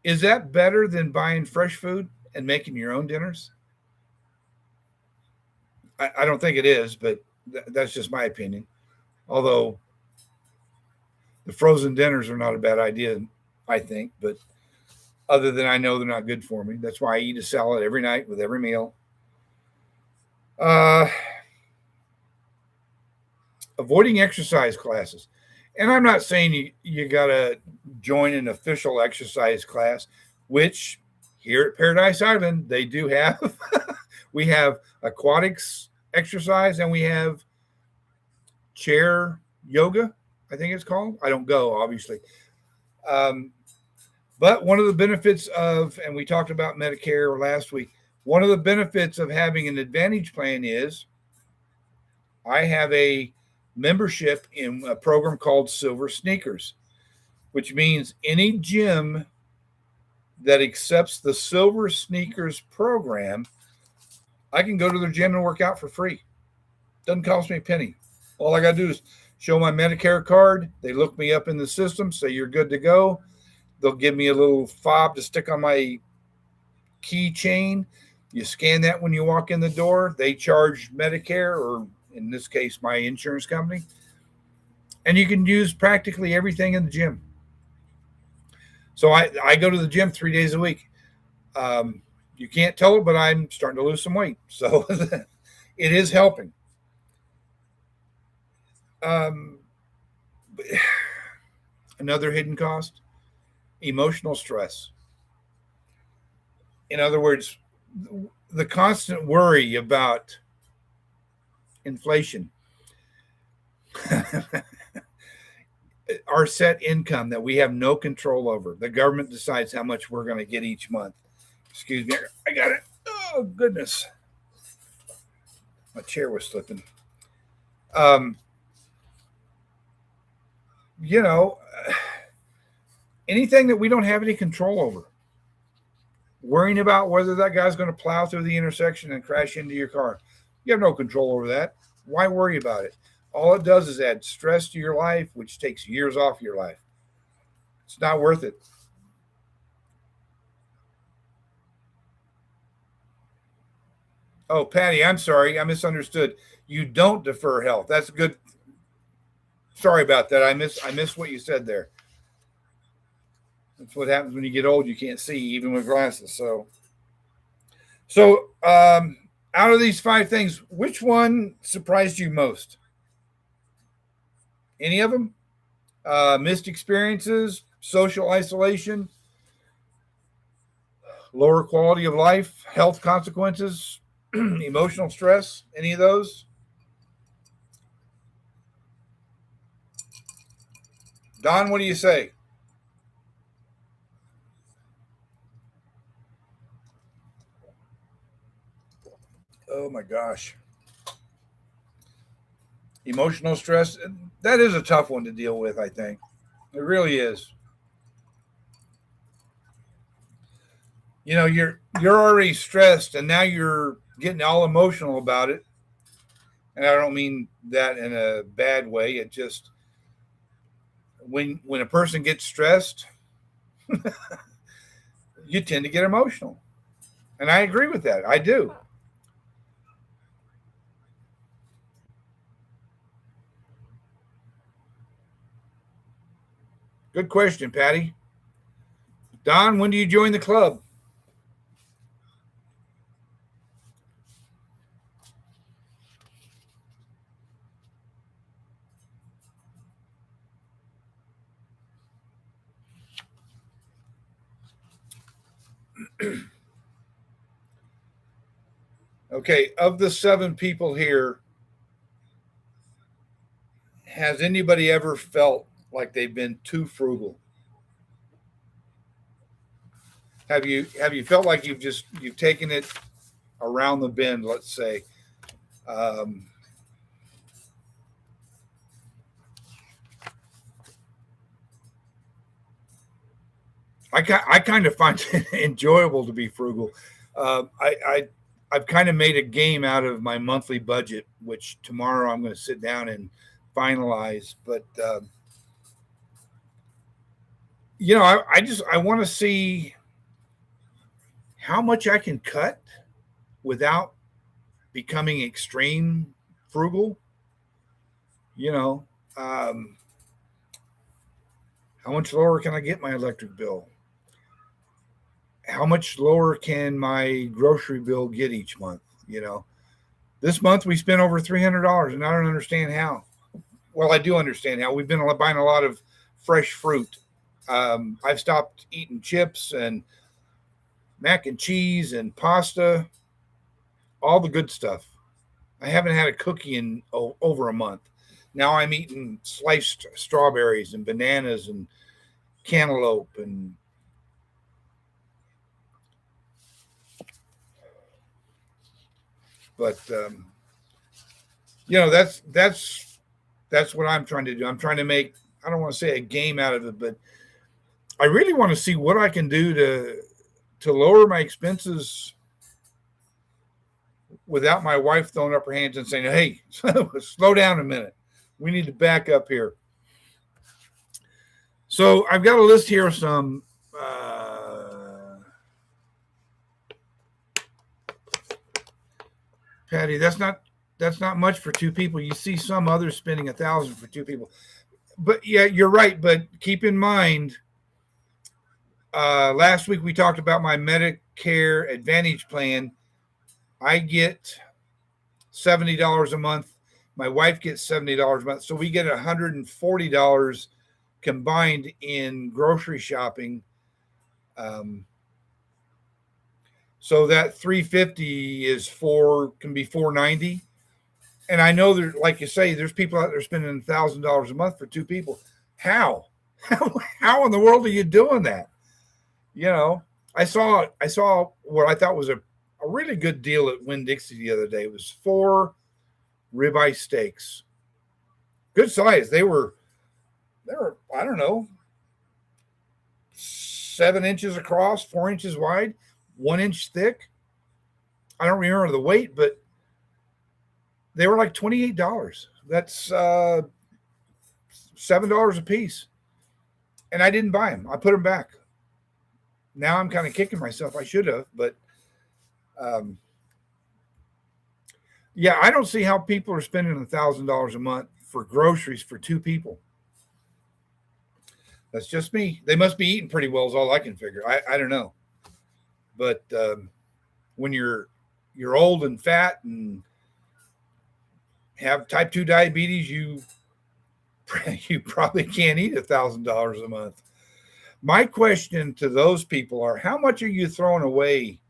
[SPEAKER 1] is that better than buying fresh food and making your own dinners? I don't think it is, but that's just my opinion. Although the frozen dinners are not a bad idea, I think. But other than I know they're not good for me. That's why I eat a salad every night with every meal. Uh, Avoiding exercise classes. And I'm not saying you got to join an official exercise class, which here at Paradise Island, they do have. We have aquatics exercise and we have chair yoga, I think it's called. I don't go, obviously. Um, but one of the benefits of, and we talked about Medicare last week, one of the benefits of having an Advantage plan is I have a membership in a program called Silver Sneakers, which means any gym that accepts the Silver Sneakers program, I can go to their gym and work out for free. Doesn't cost me a penny. All I got to do is show my Medicare card. They look me up in the system, say you're good to go. They'll give me a little fob to stick on my keychain. You scan that when you walk in the door. They charge Medicare, or in this case, my insurance company. And you can use practically everything in the gym. So I go to the gym 3 days a week. You can't tell it, but I'm starting to lose some weight. So it is helping. Um, Another hidden cost, emotional stress. In other words, the constant worry about inflation, our set income that we have no control over. The government decides how much we're going to get each month. Excuse me, I got it. Oh, goodness. My chair was slipping. Um, you know, anything that we don't have any control over. Worrying about whether that guy's going to plow through the intersection and crash into your car. You have no control over that. Why worry about it? All it does is add stress to your life, which takes years off your life. It's not worth it. Oh, Patty, I'm sorry. I misunderstood. You don't defer health. That's good. Sorry about that. I missed what you said there. That's what happens when you get old. You can't see even with glasses. So out of these five things, which one surprised you most? Any of them? Missed experiences, social isolation, lower quality of life, health consequences, emotional stress. Any of those? Don, what do you say? Oh my gosh. Emotional stress. That is a tough one to deal with, I think. It really is. You're already stressed and now you're getting all emotional about it. And I don't mean that in a bad way. It just when a person gets stressed, you tend to get emotional. And I agree with that. I do. Good question, Patty. Don, when do you join the club? Okay, of the seven people here, has anybody ever felt like they've been too frugal? Have you felt like you've taken it around the bend? Let's say. Um, I kind of find it enjoyable to be frugal. I've kind of made a game out of my monthly budget, which tomorrow I'm going to sit down and finalize. But I want to see how much I can cut without becoming extreme frugal. You know, um, how much lower can I get my electric bill? How much lower can my grocery bill get each month? You know, this month we spent over $300, and I don't understand how. Well, I do understand how. We've been buying a lot of fresh fruit. I've stopped eating chips and mac and cheese and pasta, all the good stuff. I haven't had a cookie in over a month. Now I'm eating sliced strawberries and bananas and cantaloupe and but that's what I'm trying to do. I'm trying to make, I don't want to say a game out of it, but I really want to see what I can do to lower my expenses without my wife throwing up her hands and saying, "Hey, slow down a minute. We need to back up here." So I've got a list here of some Patty, that's not much for two people. You see some others spending $1,000 for two people. But yeah, you're right. But keep in mind, last week we talked about my Medicare Advantage plan. I get $70 a month. My wife gets $70 a month. So we get $140 combined in grocery shopping. So that $350 can be $490. And I know there, like you say, there's people out there spending $1,000 a month for two people. How? How in the world are you doing that? You know, I saw what I thought was a really good deal at Winn-Dixie the other day. It was 4 ribeye steaks, good size. They were I don't know, 7 inches across, 4 inches wide, 1 inch thick. I don't remember the weight, but they were like $28. That's $7 a piece, and I didn't buy them. I put them back. Now I'm kind of kicking myself. I should have, but yeah, I don't see how people are spending $1,000 a month for groceries for two people. That's just me. They must be eating pretty well, is all I can figure. I don't know, but when you're old and fat and have type 2 diabetes, you probably can't eat $1,000 a month. My question to those people are, how much are you throwing away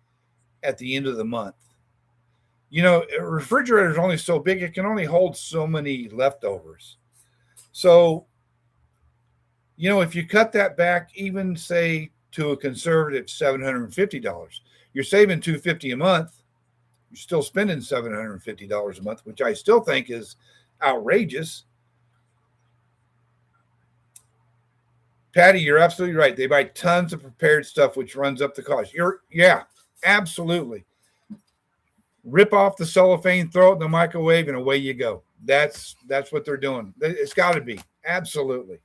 [SPEAKER 1] at the end of the month? You know, a refrigerator is only so big, it can only hold so many leftovers. So, you know, if you cut that back, even say to a conservative $750, you're saving $250 a month. You're still spending $750 a month, which I still think is outrageous. Patty, you're absolutely right. They buy tons of prepared stuff, which runs up the cost. Yeah, absolutely. Rip off the cellophane, throw it in the microwave, and away you go. That's what they're doing. It's got to be. Absolutely.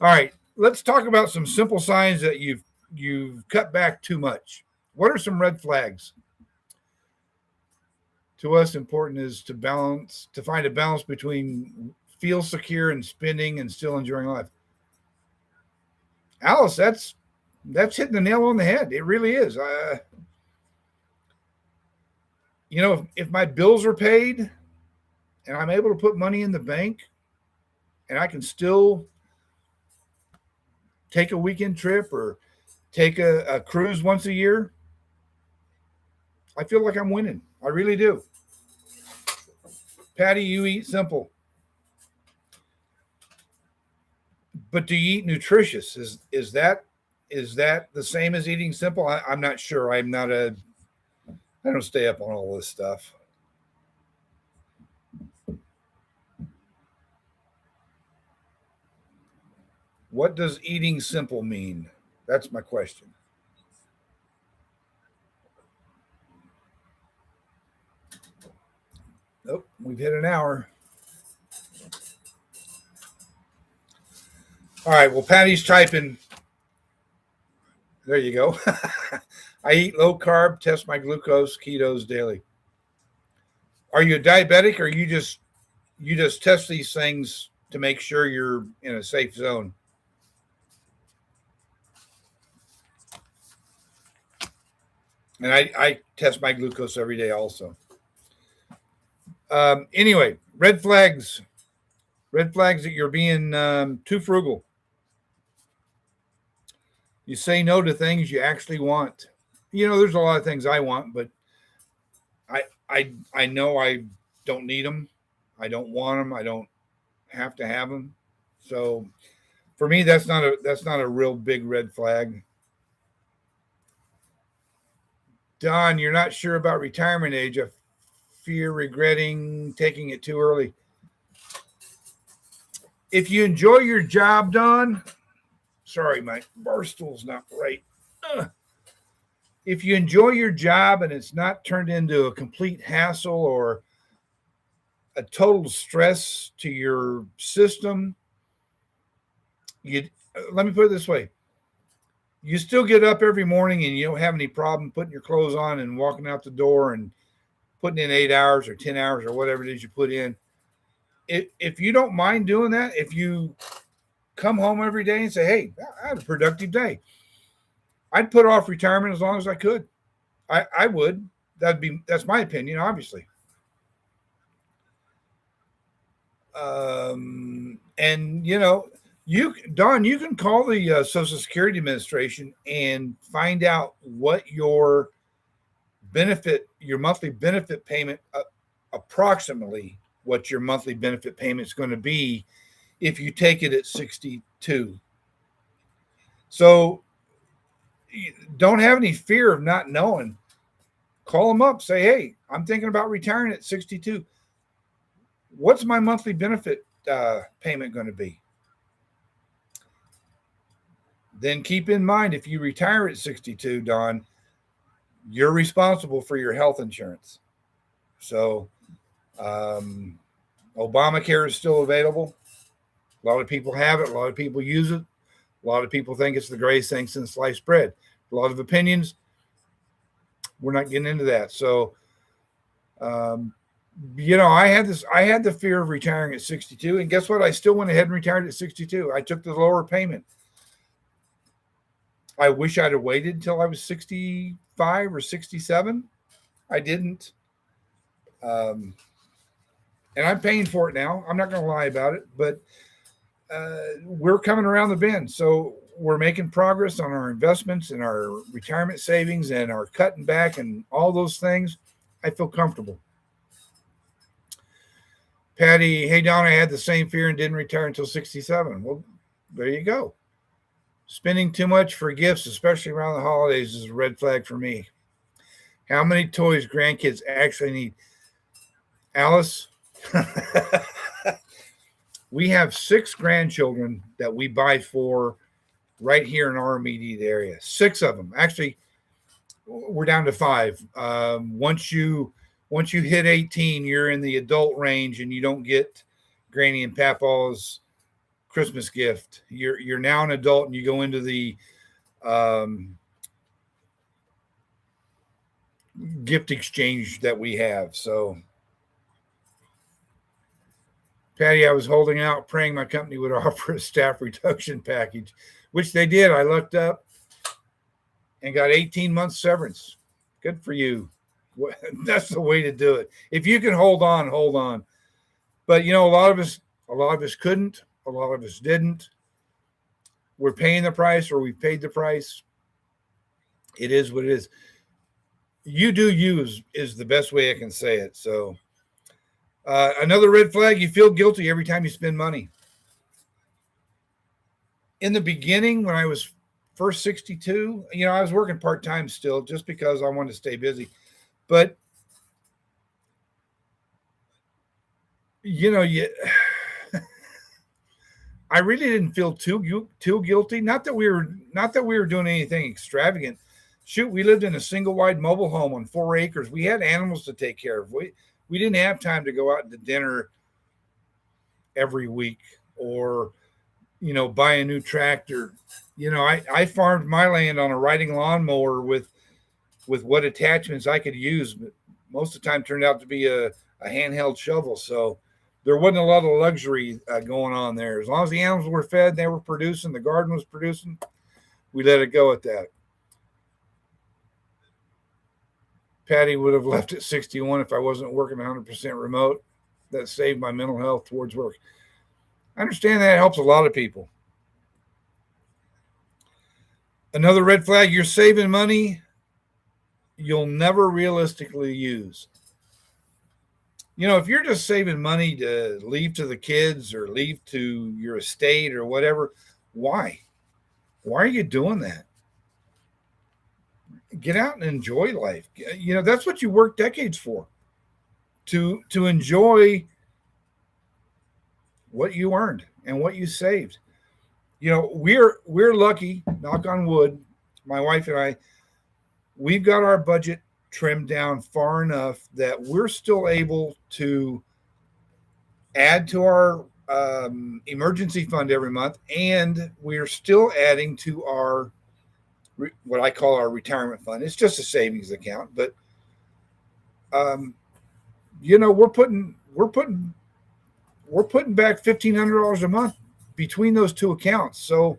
[SPEAKER 1] All right, let's talk about some simple signs that you've cut back too much. What are some red flags? To us, important is to find a balance between feel secure and spending and still enjoying life. Alice, that's hitting the nail on the head. It really is. You know, if my bills are paid and I'm able to put money in the bank and I can still take a weekend trip or take a cruise once a year, I feel like I'm winning. I really do. Patty, you eat simple. But do you eat nutritious? Is that the same as eating simple? I'm not sure. I don't stay up on all this stuff. What does eating simple mean? That's my question. Nope, we've hit an hour. All right, well, Patty's typing. There you go. I eat low carb, test my glucose, ketos daily. Are you a diabetic, or you just test these things to make sure you're in a safe zone? And I test my glucose every day also. Anyway, red flags. Red flags that you're being too frugal. You say no to things you actually want. There's a lot of things I want, but I know I don't need them. I don't want them. I don't have to have them. So for me, that's not a real big red flag. Don, you're not sure about retirement age. I fear regretting taking it too early. If you enjoy your job, Don, sorry, my bar stool's not right. If you enjoy your job and it's not turned into a complete hassle or a total stress to your system, let me put it this way. You still get up every morning and you don't have any problem putting your clothes on and walking out the door and putting in 8 hours or 10 hours or whatever it is you put in. If you don't mind doing that, if you come home every day and say, hey, I had a productive day, I'd put off retirement as long as I could. I would. That's my opinion, obviously. And Don, you can call the Social Security Administration and find out what your monthly benefit payment, approximately what your monthly benefit payment is going to be if you take it at 62. So don't have any fear of not knowing. Call them up, say, hey, I'm thinking about retiring at 62. What's my monthly benefit payment going to be? Then keep in mind, if you retire at 62, Don, you're responsible for your health insurance. So Obamacare is still available. A lot of people have it. A lot of people use it. A lot of people think it's the greatest thing since sliced bread. A lot of opinions. We're not getting into that. So, I had the fear of retiring at 62, and guess what? I still went ahead and retired at 62. I took the lower payment. I wish I'd have waited until I was 65 or 67. I didn't. And I'm paying for it now. I'm not going to lie about it, but we're coming around the bend. So we're making progress on our investments and our retirement savings and our cutting back and all those things. I feel comfortable. Patty, hey, Don, I had the same fear and didn't retire until 67. Well, there you go. Spending too much for gifts, especially around the holidays, is a red flag for me. How many toys grandkids actually need? Alice, we have 6 grandchildren that we buy for right here in our immediate area. 6 of them. Actually, we're down to 5. Once you hit 18, you're in the adult range and you don't get Granny and Papa's Christmas gift. You're now an adult and you go into the gift exchange that we have. So, Patty, I was holding out, praying my company would offer a staff reduction package, which they did. I looked up and got 18 months severance. Good for you. That's the way to do it. If you can hold on, hold on. But a lot of us couldn't. A lot of us didn't. We're paying the price, or we paid the price. It is what it is. You do you is the best way I can say it. So another red flag, you feel guilty every time you spend money. In the beginning, when I was first 62, I was working part-time still just because I wanted to stay busy. But, I really didn't feel too guilty. Not that we were doing anything extravagant. Shoot, we lived in a single wide mobile home on 4 acres. We had animals to take care of. We didn't have time to go out to dinner every week or, buy a new tractor. I farmed my land on a riding lawnmower with what attachments I could use, but most of the time turned out to be a a handheld shovel. So there wasn't a lot of luxury going on there. As long as the animals were fed, they were producing, the garden was producing, we let it go at that. Patty would have left at 61 if I wasn't working 100% remote. That saved my mental health towards work. I understand that helps a lot of people. Another red flag, you're saving money you'll never realistically use. You know, if you're just saving money to leave to the kids or leave to your estate or whatever, why? Why are you doing that? Get out and enjoy life. You know, that's what you work decades for. To enjoy what you earned and what you saved. You know, we're lucky, knock on wood, my wife and I, we've got our budget trimmed down far enough that we're still able to add to our emergency fund every month, and we're still adding to our what I call our retirement fund. It's just a savings account, but you know, we're putting back $1,500 a month between those two accounts. So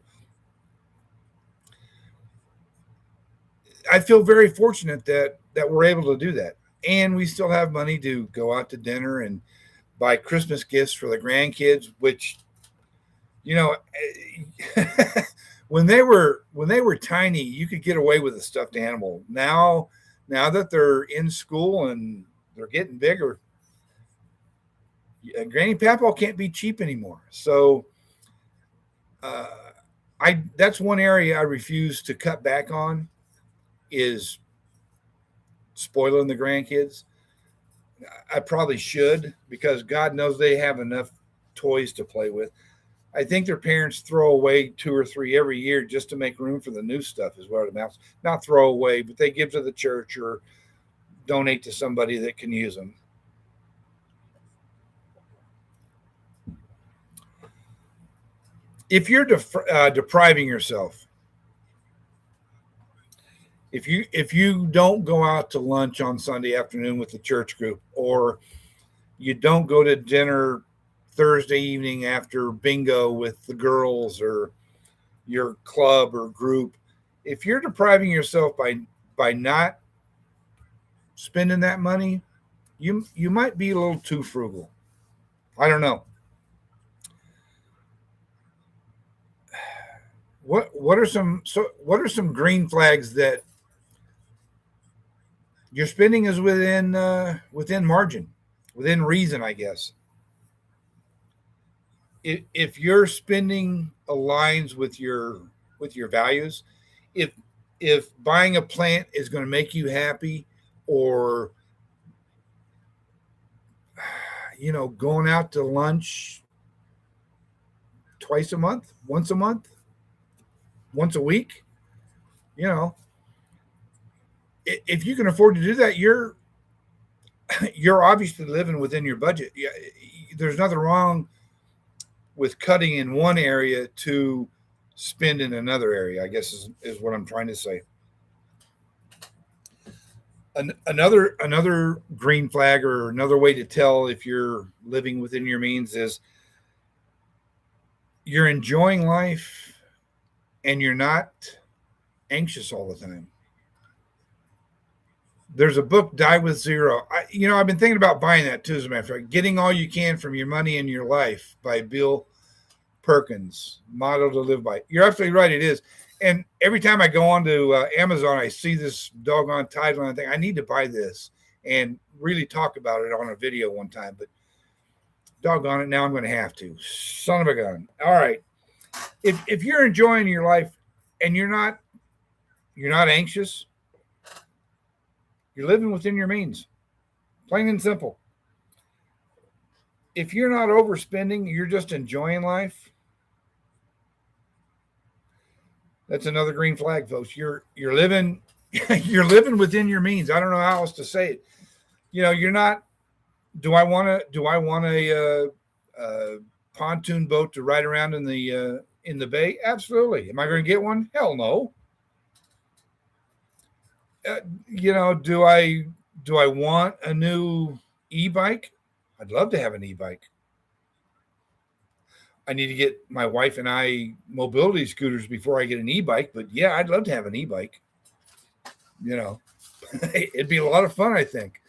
[SPEAKER 1] I feel very fortunate that we're able to do that, and we still have money to go out to dinner and buy Christmas gifts for the grandkids. Which, you know, when they were tiny, you could get away with a stuffed animal. Now that they're in school and they're getting bigger, Granny Papaw can't be cheap anymore. So that's one area I refuse to cut back on, is spoiling the grandkids. I probably should, because God knows they have enough toys to play with. I think their parents throw away 2 or 3 every year just to make room for the new stuff, is what it amounts. Not throw away, but they give to the church or donate to somebody that can use them. If you're depriving yourself, if you don't go out to lunch on Sunday afternoon with the church group, or you don't go to dinner Thursday evening after bingo with the girls or your club or group, if you're depriving yourself by not spending that money, you might be a little too frugal. I don't know. What are some green flags that your spending is within margin, within reason, I guess? If your spending aligns with your values, if buying a plant is going to make you happy, or you know, going out to lunch twice a month, once a month, once a week, you know, if you can afford to do that, you're obviously living within your budget. Yeah, there's nothing wrong with cutting in one area to spend in another area, I guess is what I'm trying to say. Another green flag, or another way to tell if you're living within your means, is you're enjoying life and you're not anxious all the time. There's a book, Die with Zero. I've been thinking about buying that too, as a matter of fact. Getting All You Can from Your Money and Your Life by Bill Perkins, motto to live by. You're absolutely right, it is. And every time I go onto Amazon, I see this doggone title and I think, I need to buy this, and really talk about it on a video one time. But doggone it, now I'm going to have to. Son of a gun. All right. If you're enjoying your life and you're not anxious, you're living within your means. Plain and simple. If you're not overspending, you're just enjoying life. That's another green flag, folks. You're living you're living within your means. I don't know how else to say it. You know, you're not. Do I want a pontoon boat to ride around in the bay? Absolutely. Am I going to get one? Hell no. You know, do I want a new e-bike? I'd love to have an e-bike. I need to get my wife and I mobility scooters before I get an e-bike, but yeah, I'd love to have an e-bike. You know, it'd be a lot of fun, I think.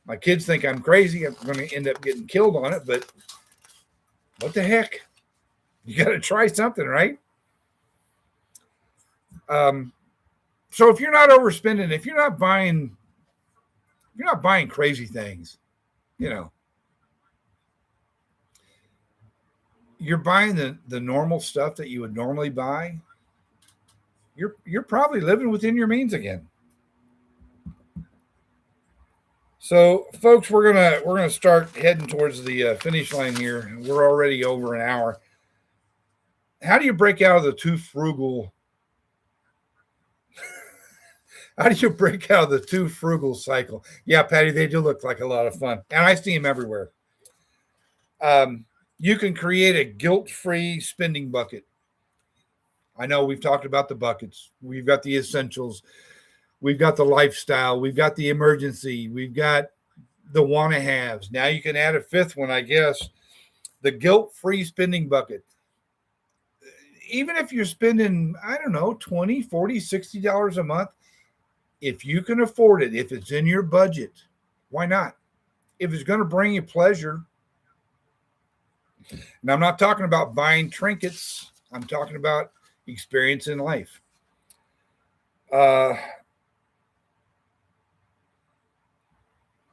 [SPEAKER 1] My kids think I'm crazy. I'm going to end up getting killed on it, but what the heck? You got to try something, right? So if you're not overspending, if you're not buying crazy things, you know, you're buying the normal stuff that you would normally buy, you're probably living within your means again. So, folks, we're gonna start heading towards the finish line here. We're already over an hour. How do you break out of the too frugal? How do you break out of the too frugal cycle? Yeah, Patty, they do look like a lot of fun, and I see them everywhere. You can create a guilt-free spending bucket. I know we've talked about the buckets. We've got the essentials. We've got the lifestyle. We've got the emergency. We've got the want-to-haves. Now you can add a fifth one, I guess, the guilt-free spending bucket. Even if you're spending, I don't know, $20, $40, $60 a month, if you can afford it, if it's in your budget, why not? If it's going to bring you pleasure. And I'm not talking about buying trinkets. I'm talking about experience in life.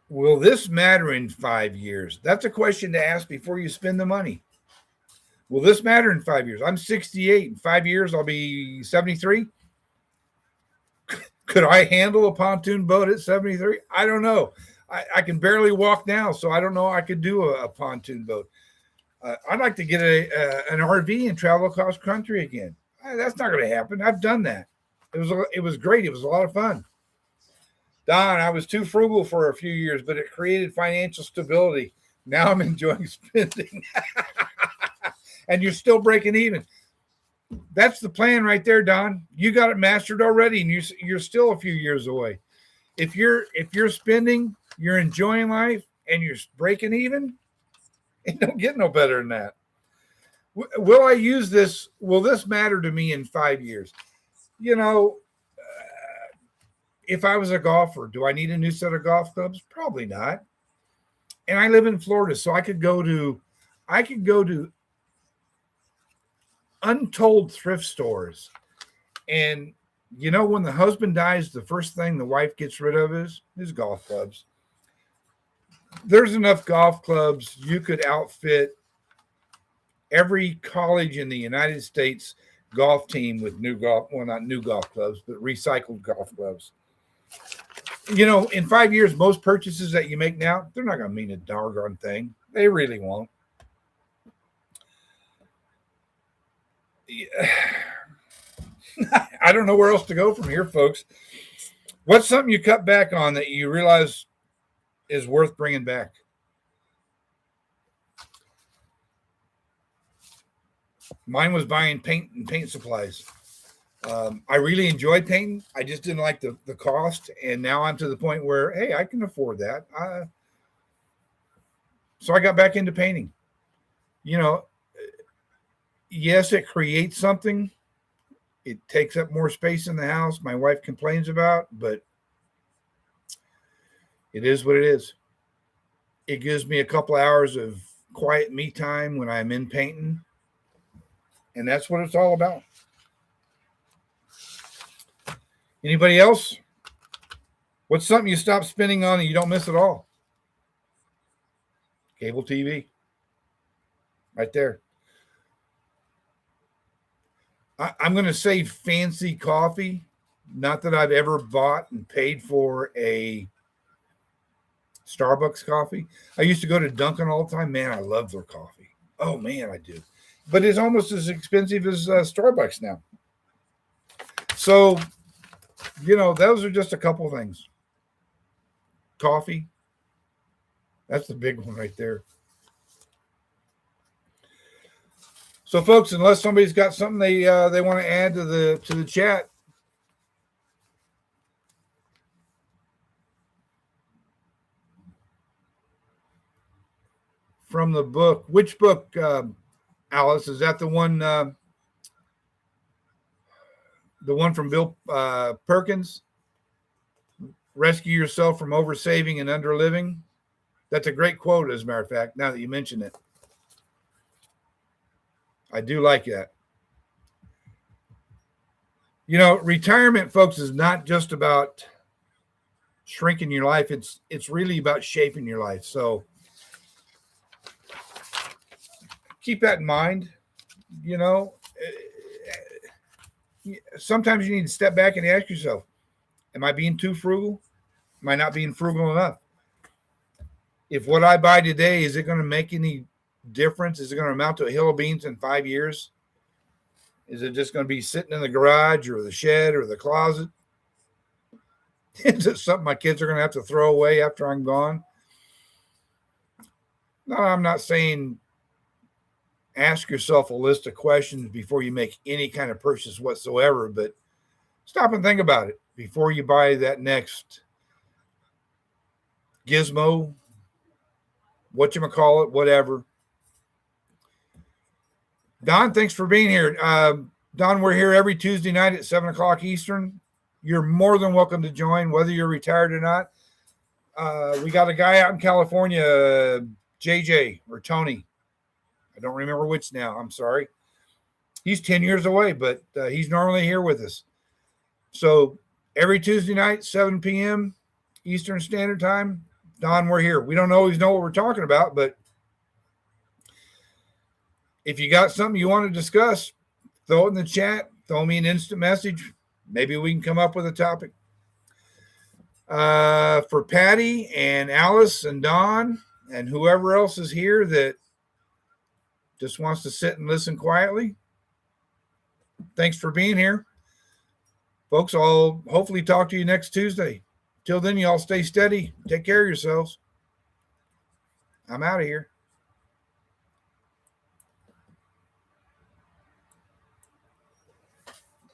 [SPEAKER 1] Will this matter in 5 years? That's a question to ask before you spend the money. Will this matter in 5 years? I'm 68. In 5 years, I'll be 73. Could I handle a pontoon boat at 73? I don't know. I can barely walk now, so I don't know I could do a pontoon boat. I'd like to get an RV and travel across country again. That's not going to happen. I've done that. It was great. It was a lot of fun. Don, I was too frugal for a few years, but it created financial stability. Now I'm enjoying spending. And you're still breaking even. That's the plan right there, Don. You got it mastered already, and you're still a few years away. If you're spending, you're enjoying life, and you're breaking even, it don't get no better than that. Will I use this? Will this matter to me in 5 years? You know, if I was a golfer, do I need a new set of golf clubs? Probably not. And I live in Florida, so I could go to untold thrift stores. And you know, when the husband dies, the first thing the wife gets rid of is golf clubs. There's enough golf clubs you could outfit every college in the United States golf team with new golf, well, not new golf clubs, but recycled golf clubs. You know, in 5 years, most purchases that you make now, they're not going to mean a doggone thing. They really won't. I don't know where else to go from here, folks. What's something you cut back on that you realize is worth bringing back? Mine was buying paint and paint supplies. I really enjoyed painting. I just didn't like the cost. And now I'm to the point where, hey, I can afford that. So I got back into painting. You know, yes, it creates something. It takes up more space in the house. My wife complains about, but it is what it is. It gives me a couple hours of quiet me time when I'm in painting. And that's what it's all about. Anybody else? What's something you stop spending on and you don't miss at all? Cable TV. Right there. I'm going to say fancy coffee. Not that I've ever bought and paid for a Starbucks coffee. I used to go to Dunkin' all the time. Man, I love their coffee. Oh, man, I do. But it's almost as expensive as Starbucks now. So, you know, those are just a couple things. Coffee. That's the big one right there. So, folks, unless somebody's got something they want to add to the chat. from the book. Which book, Alice? Is that the one from Bill Perkins? Rescue yourself from oversaving and underliving. That's a great quote, as a matter of fact, now that you mention it. I do like that. You know, retirement, folks, is not just about shrinking your life. It's really about shaping your life. So keep that in mind. You know, sometimes you need to step back and ask yourself, am I being too frugal? Am I not being frugal enough? If what I buy today, is it going to make any difference? Is it going to amount to a hill of beans in 5 years? Is it just going to be sitting in the garage or the shed or the closet? Is it something my kids are going to have to throw away after I'm gone? No, I'm not saying ask yourself a list of questions before you make any kind of purchase whatsoever, but stop and think about it before you buy that next gizmo, whatchamacallit, whatever. Don, thanks for being here. Don, we're here every Tuesday night at 7 o'clock Eastern. You're more than welcome to join, whether you're retired or not. We got a guy out in California, JJ or Tony. I don't remember which now. I'm sorry. He's 10 years away, but he's normally here with us. So every Tuesday night, 7 p.m. Eastern Standard Time, Don, we're here. We don't always know what we're talking about, but if you got something you want to discuss, throw it in the chat. Throw me an instant message. Maybe we can come up with a topic. For Patty and Alice and Don and whoever else is here that just wants to sit and listen quietly, thanks for being here. Folks, I'll hopefully talk to you next Tuesday. Till then, you all stay steady. Take care of yourselves. I'm out of here.